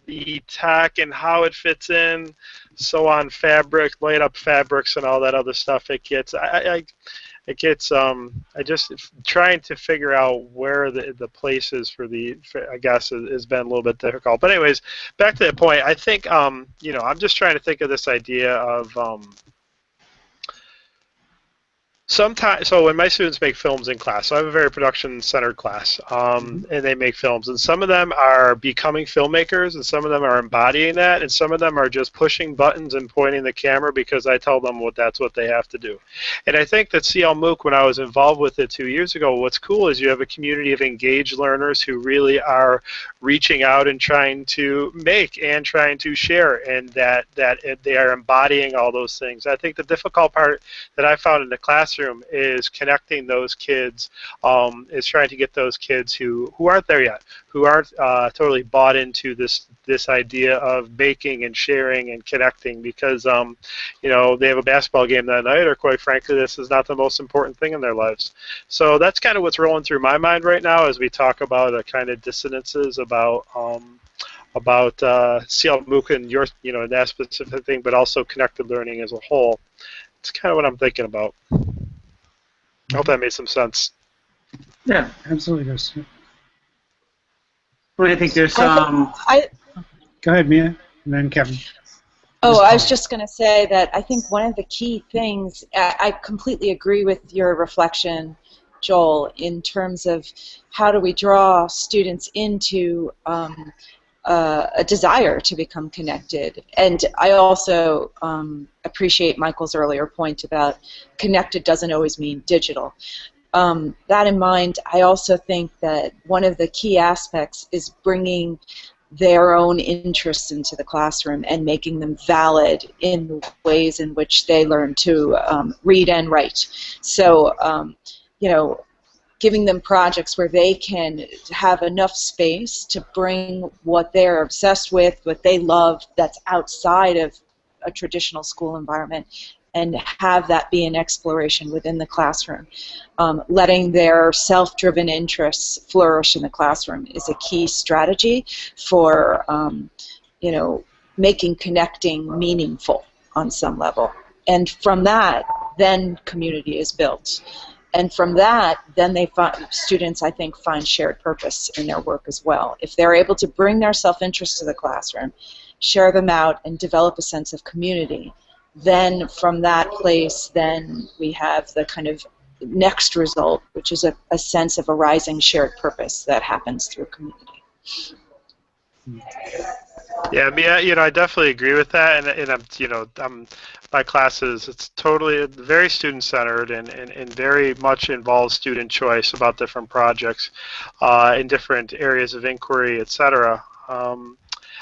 the tech and how it fits in. So on fabric, light up fabrics and all that other stuff, it gets I just trying to figure out where the place is I guess has been a little bit difficult. But anyways, back to that point, I think I'm just trying to think of this idea of Sometimes, so when my students make films in class, so I have a very production-centered class, and they make films, and some of them are becoming filmmakers, and some of them are embodying that, and some of them are just pushing buttons and pointing the camera because I tell them that's what they have to do. And I think that CLMOOC, when I was involved with it 2 years ago, what's cool is you have a community of engaged learners who really are reaching out and trying to make and trying to share, and that they are embodying all those things. I think the difficult part that I found in the classroom is connecting those kids, is trying to get those kids who aren't there yet, who aren't totally bought into this idea of making and sharing and connecting, because you know, they have a basketball game that night, or quite frankly, this is not the most important thing in their lives. So that's kind of what's rolling through my mind right now as we talk about kind of dissonances about CLMOOC and your, you know, that specific thing, but also connected learning as a whole. It's kind of what I'm thinking about. I hope that made some sense. Yeah, absolutely does. Well, I think there's Go ahead, Mia, and then Kevin. Oh, I was just going to say that I think one of the key things, I completely agree with your reflection, Joel, in terms of how do we draw students into a desire to become connected. And I also appreciate Michael's earlier point about connected doesn't always mean digital. That in mind, I also think that one of the key aspects is bringing their own interests into the classroom and making them valid in the ways in which they learn to read and write. So, you know, giving them projects where they can have enough space to bring what they're obsessed with, what they love, that's outside of a traditional school environment, and have that be an exploration within the classroom. Letting their self-driven interests flourish in the classroom is a key strategy for, you know, making connecting meaningful on some level. And from that, then community is built. And from that, then students, I think, find shared purpose in their work as well. If they're able to bring their self-interest to the classroom, share them out, and develop a sense of community, then from that place, then we have the kind of next result, which is a sense of a rising shared purpose that happens through community. Yeah, you know, I definitely agree with that, and I'm, you know, my classes, it's totally very student-centered and very much involves student choice about different projects in different areas of inquiry, etc.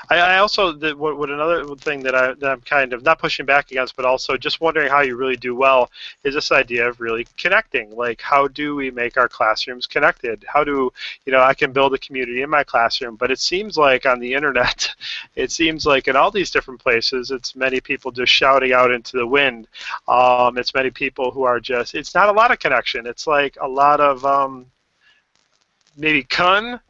I also, what another thing that I'm kind of not pushing back against, but also just wondering how you really do well, is this idea of really connecting. Like, how do we make our classrooms connected? How do, you know, I can build a community in my classroom, but it seems like on the internet, it seems like in all these different places, it's many people just shouting out into the wind. It's many people who are just, it's not a lot of connection. It's like a lot of, maybe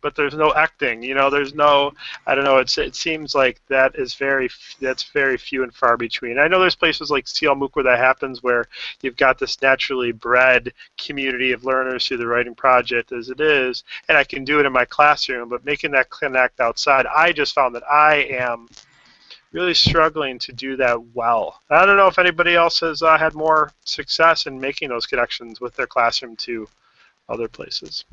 but there's no acting, you know, there's no, I don't know, it seems like that's very few and far between. I know there's places like CLMOOC where that happens, where you've got this naturally bred community of learners through the writing project as it is, and I can do it in my classroom, but making that connect outside, I just found that I am really struggling to do that well. I don't know if anybody else has had more success in making those connections with their classroom to other places.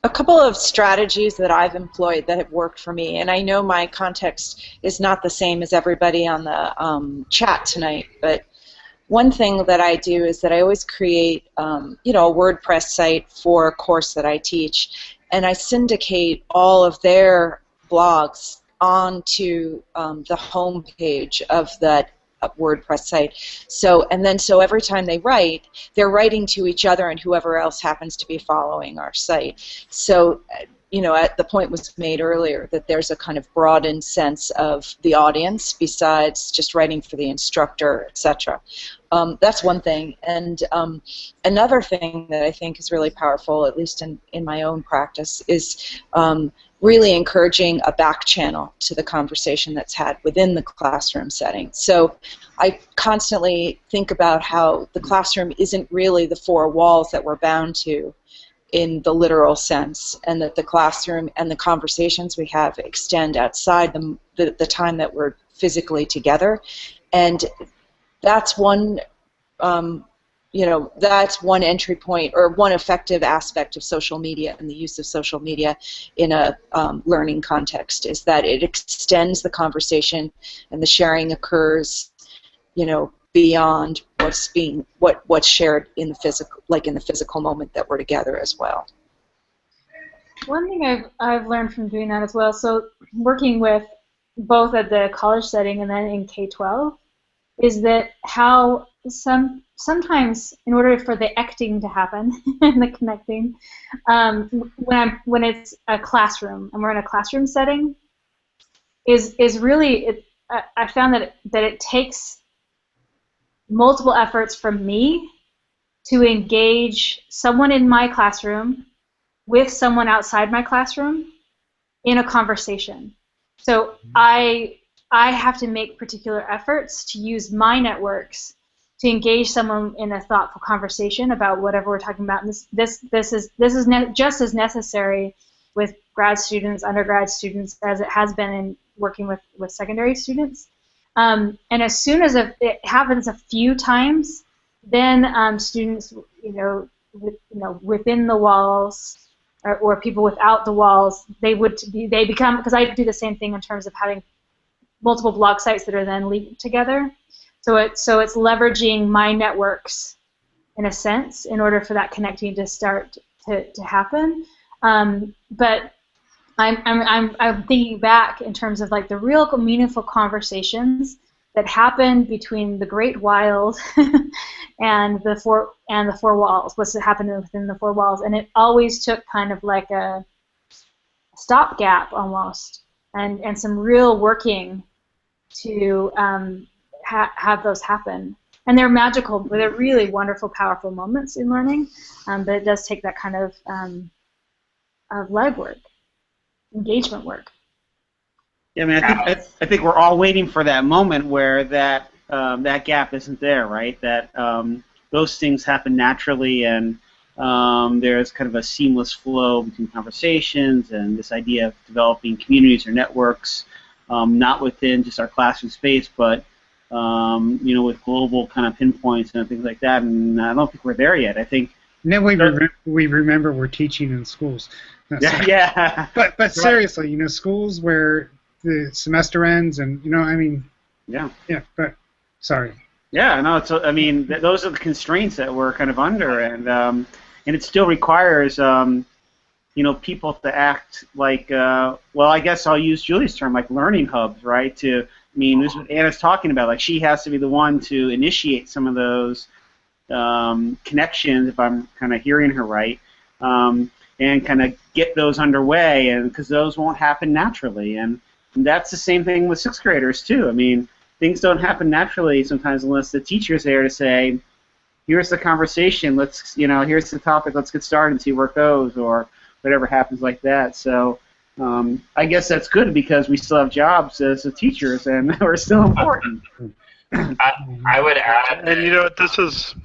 A couple of strategies that I've employed that have worked for me, and I know my context is not the same as everybody on the chat tonight, but one thing that I do is that I always create, you know, a WordPress site for a course that I teach, and I syndicate all of their blogs onto the home page of that WordPress site. So every time they write, they're writing to each other and whoever else happens to be following our site. So, you know, the point was made earlier that there's a kind of broadened sense of the audience besides just writing for the instructor, etc. That's one thing. And another thing that I think is really powerful, at least in my own practice, is really encouraging a back channel to the conversation that's had within the classroom setting. So I constantly think about how the classroom isn't really the four walls that we're bound to in the literal sense, and that the classroom and the conversations we have extend outside the time that we're physically together. And that's one that's one entry point or one effective aspect of social media and the use of social media in a learning context, is that it extends the conversation and the sharing occurs, beyond what's shared in the physical moment that we're together as well. One thing I've learned from doing that as well, so working with both at the college setting and then in K-12, is that how sometimes in order for the acting to happen and the connecting, when it's a classroom and we're in a classroom setting, is really I found that it takes multiple efforts from me to engage someone in my classroom with someone outside my classroom in a conversation. So I have to make particular efforts to use my networks to engage someone in a thoughtful conversation about whatever we're talking about. And this is just as necessary with grad students, undergrad students, as it has been in working with secondary students. And as soon as it happens a few times, then students, within the walls, or people without the walls, they become, because I do the same thing in terms of having multiple blog sites that are then linked together. So it's leveraging my networks in a sense in order for that connecting to start to happen. But I'm thinking back in terms of like the real meaningful conversations that happen between the great wild and the four walls. What's happening within the four walls, and it always took kind of like a stopgap almost, and some real working to have those happen. And they're magical, but they're really wonderful, powerful moments in learning. But it does take that kind of legwork, engagement work. Yeah, I mean, I think we're all waiting for that moment where that gap isn't there, right? That those things happen naturally, and there's kind of a seamless flow between conversations, and this idea of developing communities or networks, not within just our classroom space, but with global kind of pinpoints and things like that. And I don't think we're there yet. I think. And then we remember we're teaching in schools. No, yeah. But seriously, schools where the semester ends, and Yeah. Yeah, but sorry. Yeah, no. Those are the constraints that we're kind of under, and it still requires people to act like I guess I'll use Julie's term, like learning hubs, right? This is what Anna's talking about. Like she has to be the one to initiate some of those connections, if I'm kind of hearing her right, and kind of get those underway, and because those won't happen naturally, and that's the same thing with sixth graders too. I mean, things don't happen naturally sometimes unless the teacher's there to say, here's the conversation, here's the topic, let's get started and see where it goes, or whatever happens like that. So I guess that's good because we still have jobs as teachers, and we're still important. I would add, and this is.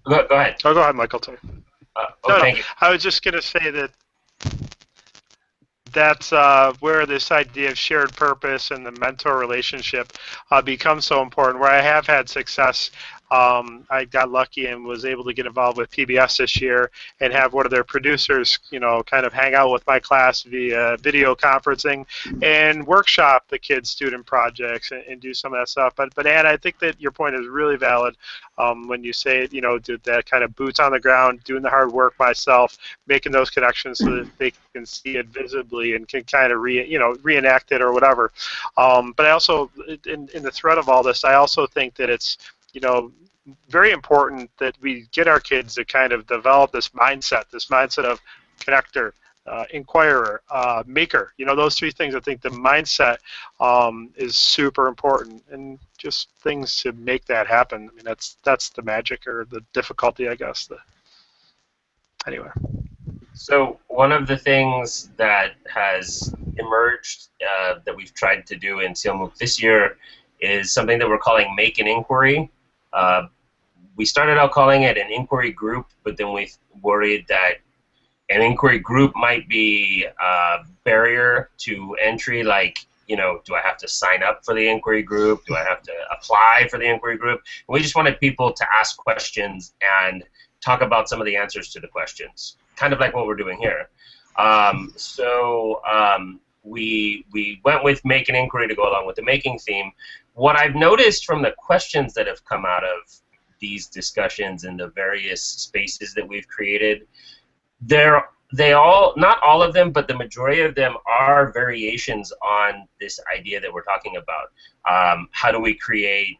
Go ahead. Oh, go ahead, Michael. Thank you. I was just going to say that that's where this idea of shared purpose and the mentor relationship becomes so important, where I have had success. I got lucky and was able to get involved with PBS this year and have one of their producers, kind of hang out with my class via video conferencing and workshop the kids' student projects and do some of that stuff. But Ann, I think that your point is really valid when you say, do that kind of boots on the ground, doing the hard work myself, making those connections so that they can see it visibly and can kind of reenact it or whatever. But I also, in the thread of all this, I also think that it's very important that we get our kids to kind of develop this mindset of connector, inquirer, maker. Those three things. I think the mindset is super important, and just things to make that happen. I mean, that's the magic or the difficulty, I guess. Anyway. So one of the things that has emerged that we've tried to do in CLMOOC this year is something that we're calling Make an Inquiry. We started out calling it an inquiry group, but then we worried that an inquiry group might be a barrier to entry, like do I have to sign up for the inquiry group? Do I have to apply for the inquiry group? And we just wanted people to ask questions and talk about some of the answers to the questions, kind of like what we're doing here. We went with make an inquiry to go along with the making theme. What I've noticed from the questions that have come out of these discussions in the various spaces that we've created, not all of them, but the majority of them are variations on this idea that we're talking about. How do we create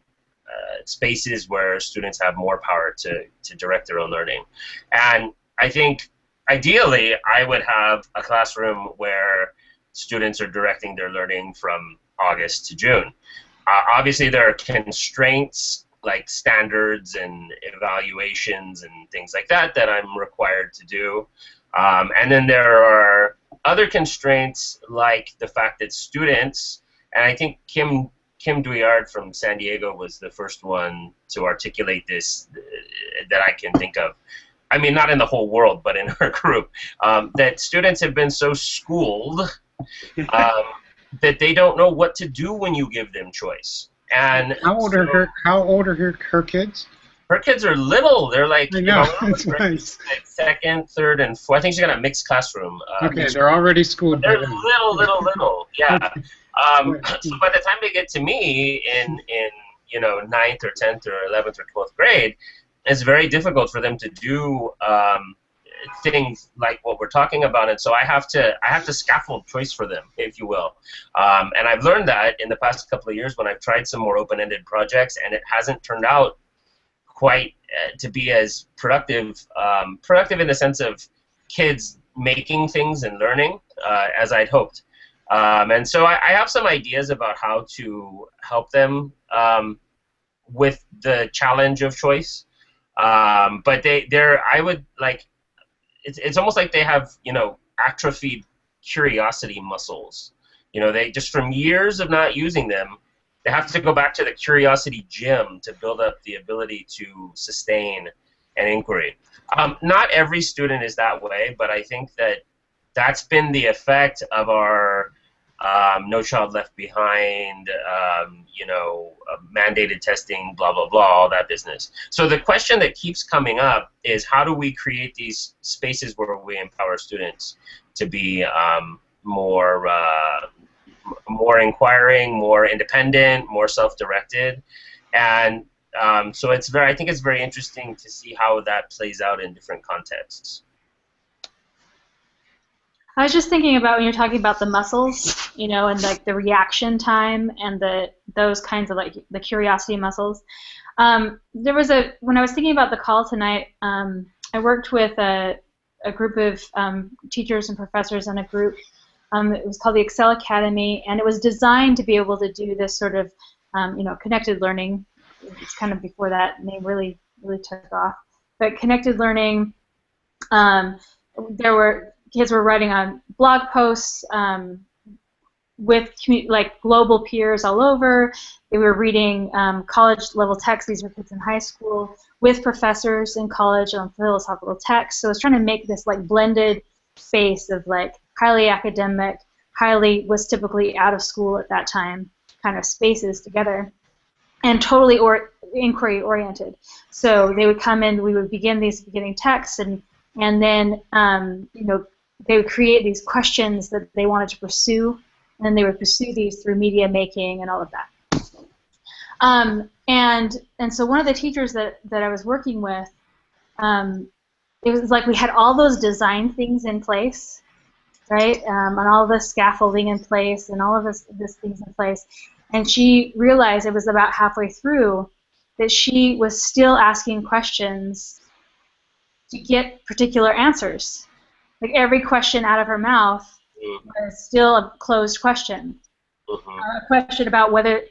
spaces where students have more power to direct their own learning? And I think ideally I would have a classroom where students are directing their learning from August to June. Obviously there are constraints like standards and evaluations and things like that that I'm required to do. And then there are other constraints like the fact that students, and I think Kim Douillard from San Diego was the first one to articulate this that I can think of. I mean, not in the whole world, but in our group, that students have been so schooled that they don't know what to do when you give them choice. And how old are her kids? Her kids are little. They're like, I know, that's nice. Like second, third, and fourth. I think she's got a mixed classroom. Okay, they're already schooled. They're little. Yeah. So by the time they get to me in 9th or 10th or 11th or 12th grade, it's very difficult for them to do things like what we're talking about, and so I have to scaffold choice for them, if you will. And I've learned that in the past couple of years when I've tried some more open-ended projects, and it hasn't turned out quite to be as productive in the sense of kids making things and learning as I'd hoped. And so I have some ideas about how to help them with the challenge of choice. But I would like, it's almost like they have, atrophied curiosity muscles. They just, from years of not using them, they have to go back to the curiosity gym to build up the ability to sustain an inquiry. Not every student is that way, but I think that that's been the effect of our No Child Left Behind, mandated testing, blah, blah, blah, all that business. So the question that keeps coming up is, how do we create these spaces where we empower students to be more inquiring, more independent, more self-directed? And so I think it's very interesting to see how that plays out in different contexts. I was just thinking about when you're talking about the muscles, and like the reaction time and those kinds of like the curiosity muscles. When I was thinking about the call tonight, I worked with a group of teachers and professors in a group. It was called the Excel Academy, and it was designed to be able to do this sort of, connected learning. It's kind of before that name really took off. But connected learning, kids were writing on blog posts with global peers all over. They were reading college-level texts. These were kids in high school with professors in college on philosophical texts. So I was trying to make this like blended space of like highly academic, was typically out of school at that time, kind of spaces together, and totally inquiry oriented. So they would come in, we would begin these beginning texts, and then they would create these questions that they wanted to pursue, and then they would pursue these through media making and all of that. And so one of the teachers that I was working with, it was like we had all those design things in place, right, and all the scaffolding in place and all of this things in place, and she realized it was about halfway through that she was still asking questions to get particular answers. Like every question out of her mouth was still a closed question. A question about whether,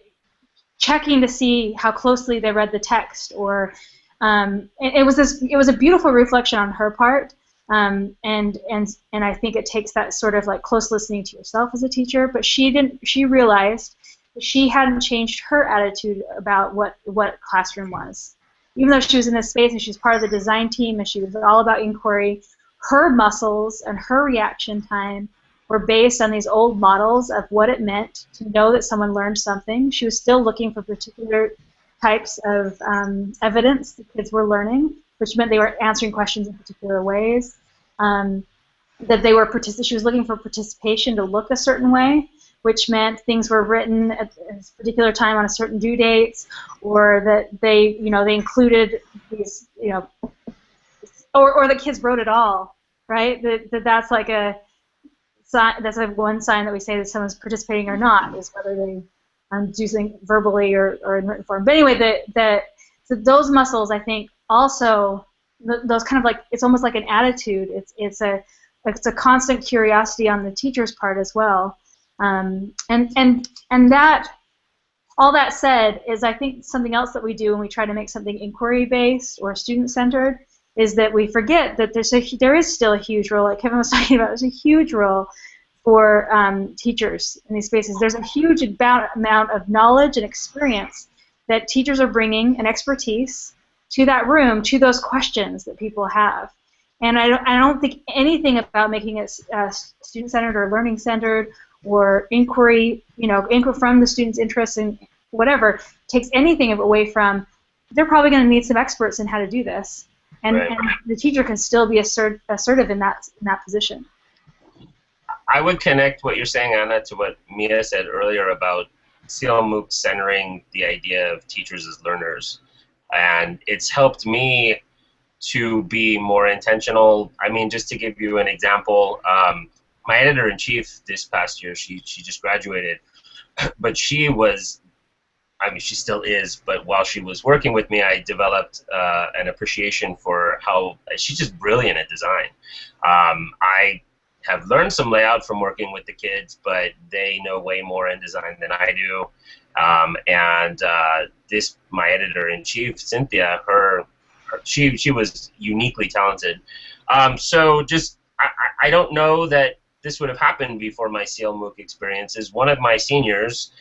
checking to see how closely they read the text, or it was a beautiful reflection on her part, and I think it takes that sort of like close listening to yourself as a teacher. But she realized that she hadn't changed her attitude about what classroom was, even though she was in this space and she was part of the design team and she was all about inquiry. Her muscles and her reaction time were based on these old models of what it meant to know that someone learned something. She was still looking for particular types of evidence that kids were learning, which meant they were answering questions in particular ways. That they were she was looking for participation to look a certain way, which meant things were written at a particular time on a certain due dates, or that they included these, or the kids wrote it all, right? That's like a sign. That's like one sign that we say that someone's participating or not, is whether they do something verbally or in written form. But anyway, so those muscles, I think, also those kind of like, it's almost like an attitude. It's a constant curiosity on the teacher's part as well. And that, all that said, is I think something else that we do when we try to make something inquiry-based or student-centered is that we forget that there is still a huge role, like Kevin was talking about, there's a huge role for teachers in these spaces. There's a huge amount of knowledge and experience that teachers are bringing, and expertise, to that room, to those questions that people have. And I don't think anything about making it student-centered or learning-centered or inquiry, inquiry from the student's interests and whatever, takes anything away from, they're probably going to need some experts in how to do this. And, right. And the teacher can still be assertive in that position. I would connect what you're saying, Anna, to what Mia said earlier about CLMOOC centering the idea of teachers as learners. And it's helped me to be more intentional. I mean, just to give you an example, my editor-in-chief this past year, she just graduated, but she was, I mean, she still is, but while she was working with me, I developed an appreciation for how she's just brilliant at design. I have learned some layout from working with the kids, but they know way more in design than I do. My editor-in-chief, Cynthia, she was uniquely talented. So just, I don't know that this would have happened before my CLMOOC experiences. One of my seniors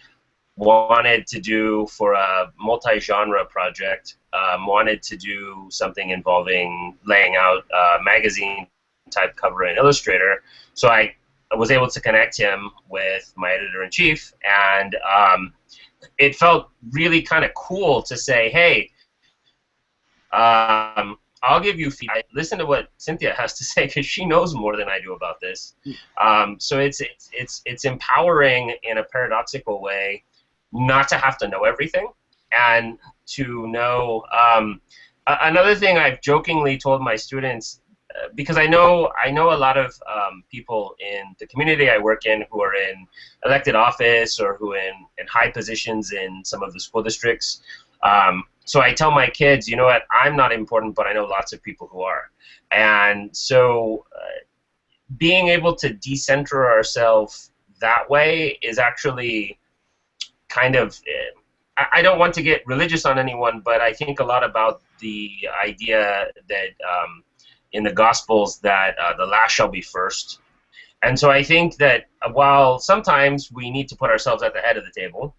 wanted to do, for a multi-genre project, wanted to do something involving laying out magazine-type cover in Illustrator. So I was able to connect him with my editor-in-chief, and it felt really kind of cool to say, hey, I'll give you feedback. Listen to what Cynthia has to say, because she knows more than I do about this. So it's empowering in a paradoxical way, not to have to know everything, and to know. Another thing I've jokingly told my students, because I know a lot of people in the community I work in who are in elected office or who in high positions in some of the school districts. So I tell my kids, you know what, I'm not important, but I know lots of people who are. And so being able to decenter ourselves that way is actually kind of, I don't want to get religious on anyone, but I think a lot about the idea that in the Gospels that the last shall be first. And so I think that while sometimes we need to put ourselves at the head of the table,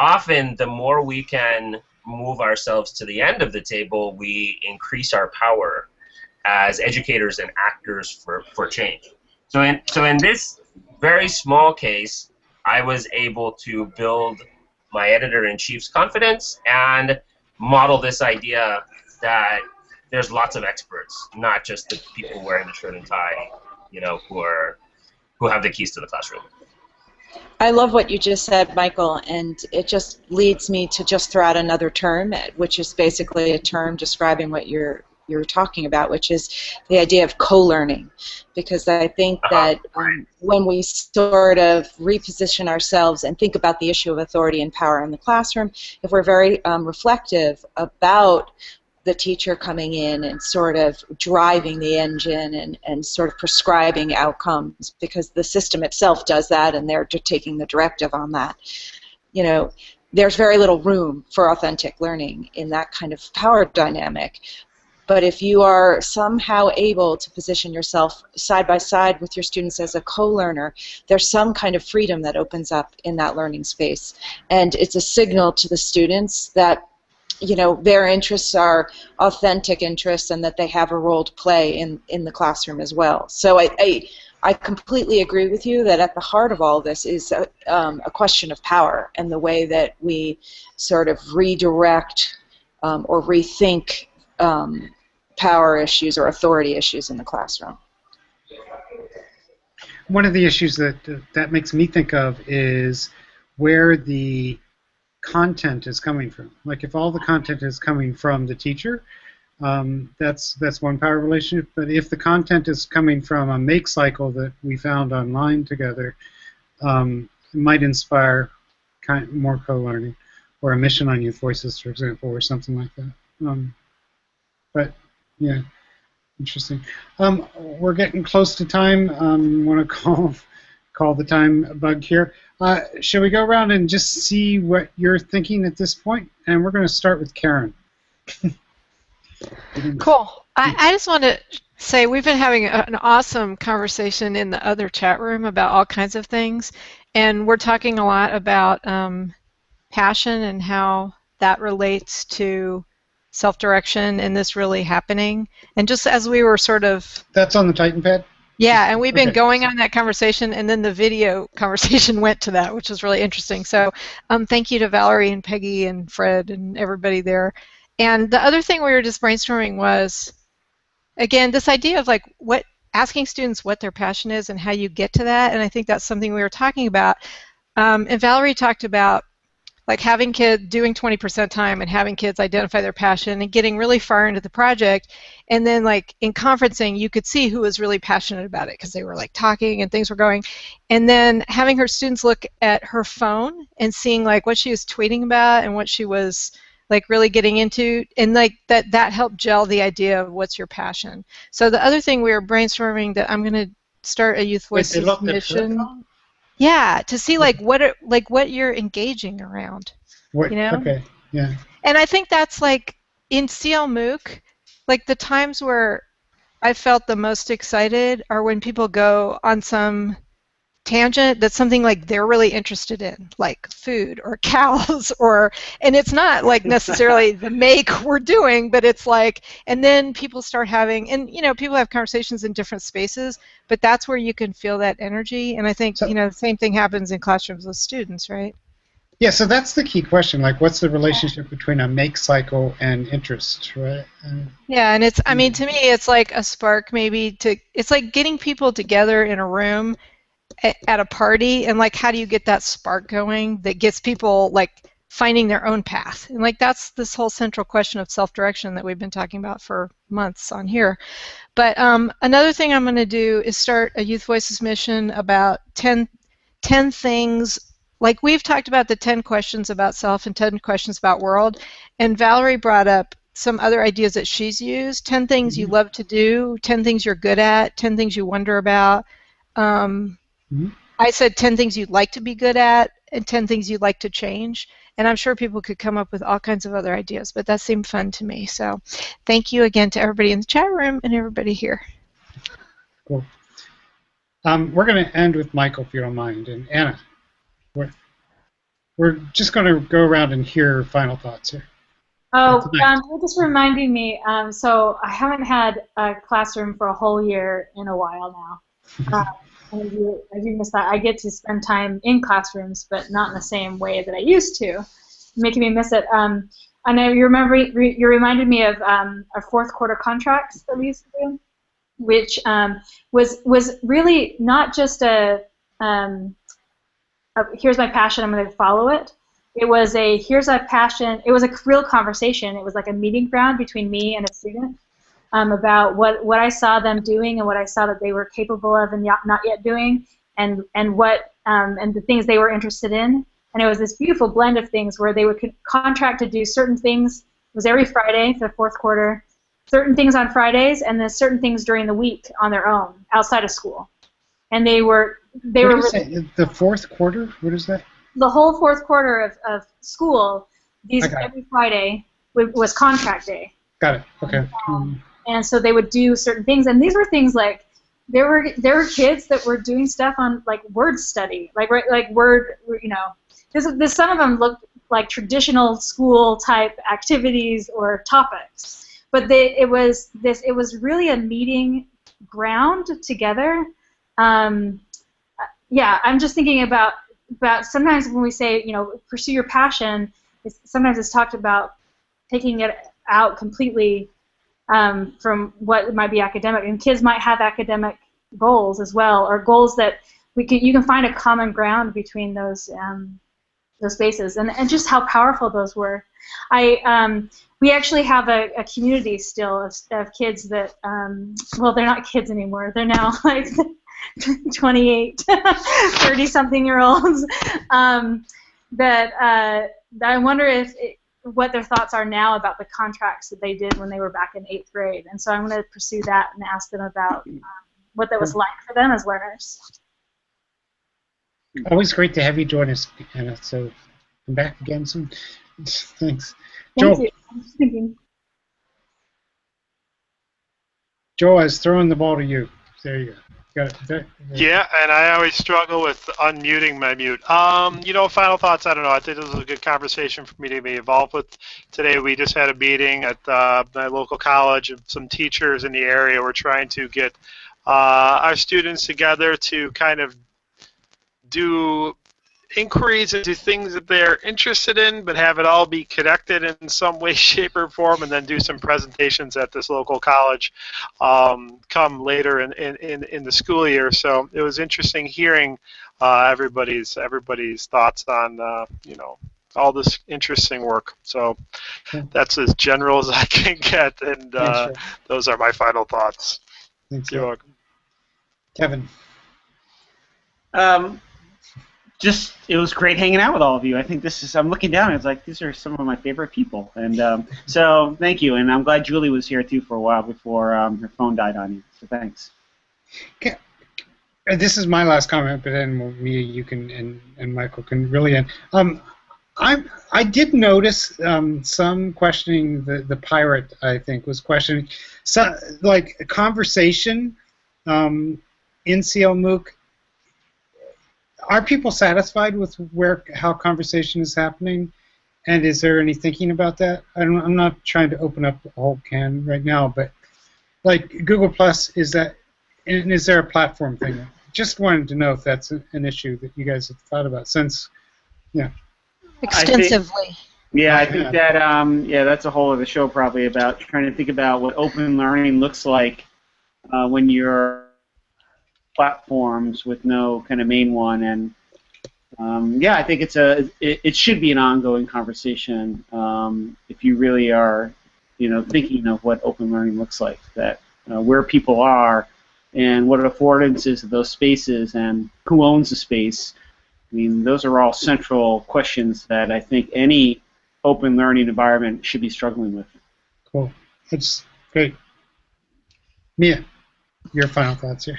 often the more we can move ourselves to the end of the table, we increase our power as educators and actors for change. So in this very small case, I was able to build my editor-in-chief's confidence and model this idea that there's lots of experts, not just the people wearing the shirt and tie, who have the keys to the classroom. I love what you just said, Michael, and it just leads me to just throw out another term, which is basically a term describing what you're talking about, which is the idea of co-learning. Because I think that when we sort of reposition ourselves and think about the issue of authority and power in the classroom, if we're very reflective about the teacher coming in and sort of driving the engine and sort of prescribing outcomes, because the system itself does that and they're just taking the directive on that, there's very little room for authentic learning in that kind of power dynamic. But if you are somehow able to position yourself side by side with your students as a co-learner, there's some kind of freedom that opens up in that learning space. And it's a signal to the students that their interests are authentic interests and that they have a role to play in the classroom as well. So I completely agree with you that at the heart of all this is a question of power and the way that we sort of redirect or rethink power issues or authority issues in the classroom. One of the issues that makes me think of is where the content is coming from. Like if all the content is coming from the teacher, that's one power relationship. But if the content is coming from a make cycle that we found online together, it might inspire more co-learning, or a mission on Youth Voices, for example, or something like that. But yeah, interesting. We're getting close to time. Want to call the time bug here. Shall we go around and just see what you're thinking at this point? And we're going to start with Karen. Cool. I just want to say we've been having an awesome conversation in the other chat room about all kinds of things, and we're talking a lot about passion and how that relates to self-direction and this really happening. And just as we were sort of... That's on the Titan Pad? Yeah, and we've been going on that conversation, and then the video conversation went to that, which was really interesting. So thank you to Valerie and Peggy and Fred and everybody there. And the other thing we were just brainstorming was, again, this idea of like asking students what their passion is and how you get to that. And I think that's something we were talking about. And Valerie talked about like having kids doing 20% time and having kids identify their passion and getting really far into the project. And then like in conferencing, you could see who was really passionate about it because they were like talking and things were going. And then having her students look at her phone and seeing like what she was tweeting about and what she was like really getting into, and like that helped gel the idea of what's your passion. So the other thing we were brainstorming that I'm going to start a Youth Voices mission. Yeah, to see like what you're engaging around. You know? Okay. Yeah. And I think that's like in CLMOOC, like the times where I felt the most excited are when people go on some tangent that's something like they're really interested in, like food or cows, and it's not like necessarily the make we're doing, but it's like, and then people start having, and you know, people have conversations in different spaces, but that's where you can feel that energy. And I think, you know, the same thing happens in classrooms with students, right? Yeah, so that's the key question, like what's the relationship between a make cycle and interest, right? Yeah, and it's, I mean, to me, it's like a spark maybe it's like getting people together in a room at a party, and like how do you get that spark going that gets people like finding their own path, and like that's this whole central question of self-direction that we've been talking about for months on here. But another thing I'm going to do is start a Youth Voices mission about 10 things, like we've talked about the 10 questions about self and 10 questions about world, and Valerie brought up some other ideas that she's used. 10 things you love to do, 10 things you're good at, 10 things you wonder about. I said 10 things you'd like to be good at and 10 things you'd like to change. And I'm sure people could come up with all kinds of other ideas, but that seemed fun to me. So thank you again to everybody in the chat room and everybody here. Cool. We're going to end with Michael, if you don't mind. And Anna, we're just going to go around and hear final thoughts here. Oh, you're just reminding me. So I haven't had a classroom for a whole year in a while now. I do miss that. I get to spend time in classrooms, but not in the same way that I used to, making me miss it. I know you reminded me of our fourth quarter contracts that we used to do, which was really not just a here's my passion, I'm going to follow it. It was a here's a passion. It was a real conversation. It was like a meeting ground between me and a student. About what I saw them doing and what I saw that they were capable of and not yet doing, and the things they were interested in. And it was this beautiful blend of things where they would contract to do certain things. It was every Friday for the fourth quarter, certain things on Fridays, and then certain things during the week on their own outside of school. And they were the fourth quarter. What is that? The whole fourth quarter of school. Every Friday was contract day. Got it. Okay. And so they would do certain things, and these were things like there were kids that were doing stuff on like word study, like word, you know. Some of them looked like traditional school type activities or topics, but it was really a meeting ground together yeah, I'm just thinking about sometimes when we say, you know, pursue your passion, sometimes it's talked about taking it out completely from what might be academic, and kids might have academic goals as well, or goals that you can find a common ground between those spaces, and just how powerful those were. We actually have a community still of kids that, well, they're not kids anymore. They're now like 28, 30-something-year-olds that I wonder what their thoughts are now about the contracts that they did when they were back in 8th grade. And so I'm going to pursue that and ask them about what that was like for them as learners. Always great to have you join us, Anna. So come back again soon. Thanks. Joel. Thank you. I'm just thinking. Joel, I was throwing the ball to you. There you go. Got it. There. Yeah, and I always struggle with unmuting my mute. You know, final thoughts, I don't know. I think this was a good conversation for me to be involved with today. We just had a meeting at my local college of some teachers in the area. We're trying to get our students together to kind of do inquiries into things that they're interested in, but have it all be connected in some way, shape, or form, and then do some presentations at this local college come later in the school year. So it was interesting hearing everybody's thoughts on you know, all this interesting work. So that's as general as I can get, and those are my final thoughts. Thanks. You're welcome. Kevin. Just, it was great hanging out with all of you. I think I'm looking down and it's like, these are some of my favorite people. And so thank you. And I'm glad Julie was here too for a while before her phone died on you. So thanks. Okay. This is my last comment, but then Mia, you can, and Michael can really end. I did notice some questioning the pirate, I think, was questioning, like a conversation in CLMOOC. Are people satisfied with how conversation is happening, and is there any thinking about that? I'm not trying to open up the whole can right now, but like Google Plus, is there a platform thing? Just wanted to know if that's an issue that you guys have thought about since, yeah. Extensively. I think that that's a whole other show probably about trying to think about what open learning looks like when you're platforms with no kind of main one, and I think it should be an ongoing conversation if you really are, you know, thinking of what open learning looks like, that where people are and what affordances of those spaces and who owns the space. I mean, those are all central questions that I think any open learning environment should be struggling with. Cool. That's great. Mia, your final thoughts here.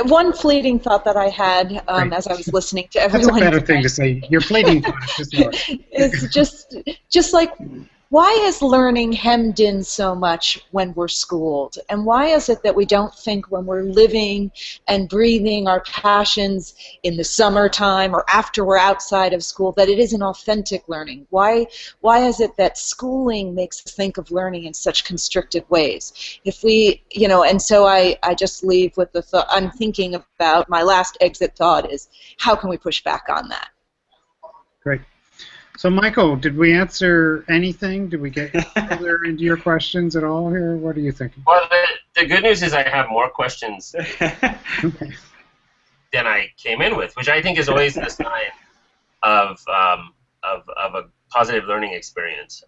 One fleeting thought that I had as I was listening to everyone. That's a better thing to say. Your fleeting thought is just like, why is learning hemmed in so much when we're schooled? And why is it that we don't think when we're living and breathing our passions in the summertime or after we're outside of school that it isn't authentic learning? Why is it that schooling makes us think of learning in such constricted ways? If we, you know, and so I just leave with the thought, I'm thinking about my last exit thought is, how can we push back on that? Great. So, Michael, did we answer anything? Did we get further into your questions at all here? What are you thinking? Well, the good news is I have more questions okay. than I came in with, which I think is always the sign of a positive learning experience.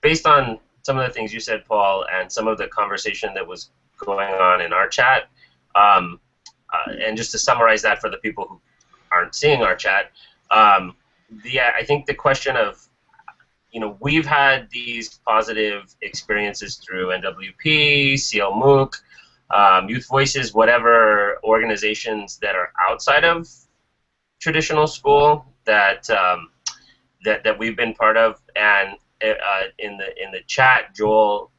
Based on some of the things you said, Paul, and some of the conversation that was going on in our chat, and just to summarize that for the people who aren't seeing our chat, I think the question of, you know, we've had these positive experiences through NWP, CLMOOC, Youth Voices, whatever organizations that are outside of traditional school that that we've been part of. And in the chat, Joel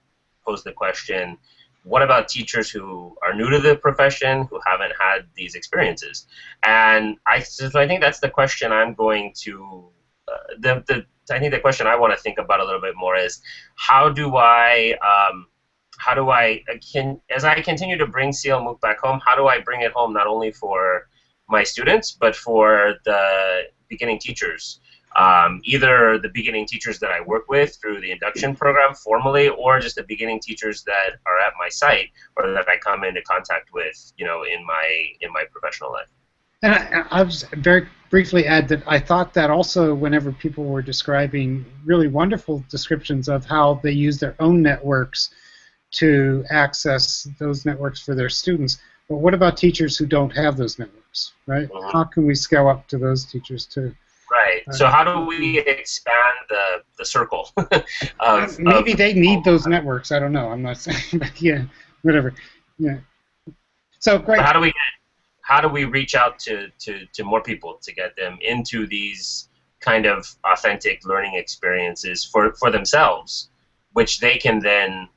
posed the question, what about teachers who are new to the profession, who haven't had these experiences? And so I think that's the question I'm going to, I think the question I want to think about a little bit more is, how do I how do I as I continue to bring CLMOOC back home, how do I bring it home not only for my students but for the beginning teachers, either the beginning teachers that I work with through the induction program formally, or just the beginning teachers that are at my site or that I come into contact with, in my professional life. And I'll just very briefly add that I thought that also whenever people were describing really wonderful descriptions of how they use their own networks to access those networks for their students, but what about teachers who don't have those networks, right? Mm-hmm. How can we scale up to those teachers too? Right. So how do we expand the circle? Maybe they need those networks. I don't know. I'm not saying, but yeah, whatever. Yeah. So great. How do we reach out to more people to get them into these kind of authentic learning experiences for themselves, which they can then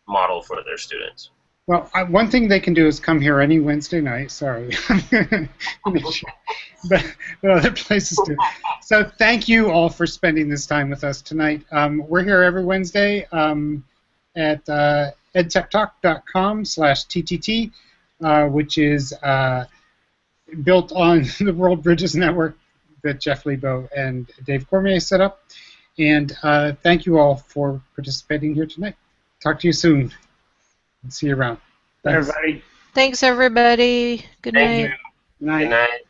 model for their students? Well, one thing they can do is come here any Wednesday night. Sorry. but other places too. So thank you all for spending this time with us tonight. We're here every Wednesday at edtechtalk.com/TTT, which is built on the World Bridges Network that Jeff Lebo and Dave Cormier set up. And thank you all for participating here tonight. Talk to you soon. See you around. Thanks. Everybody. Thanks, everybody. Good night. Thank you. Good night.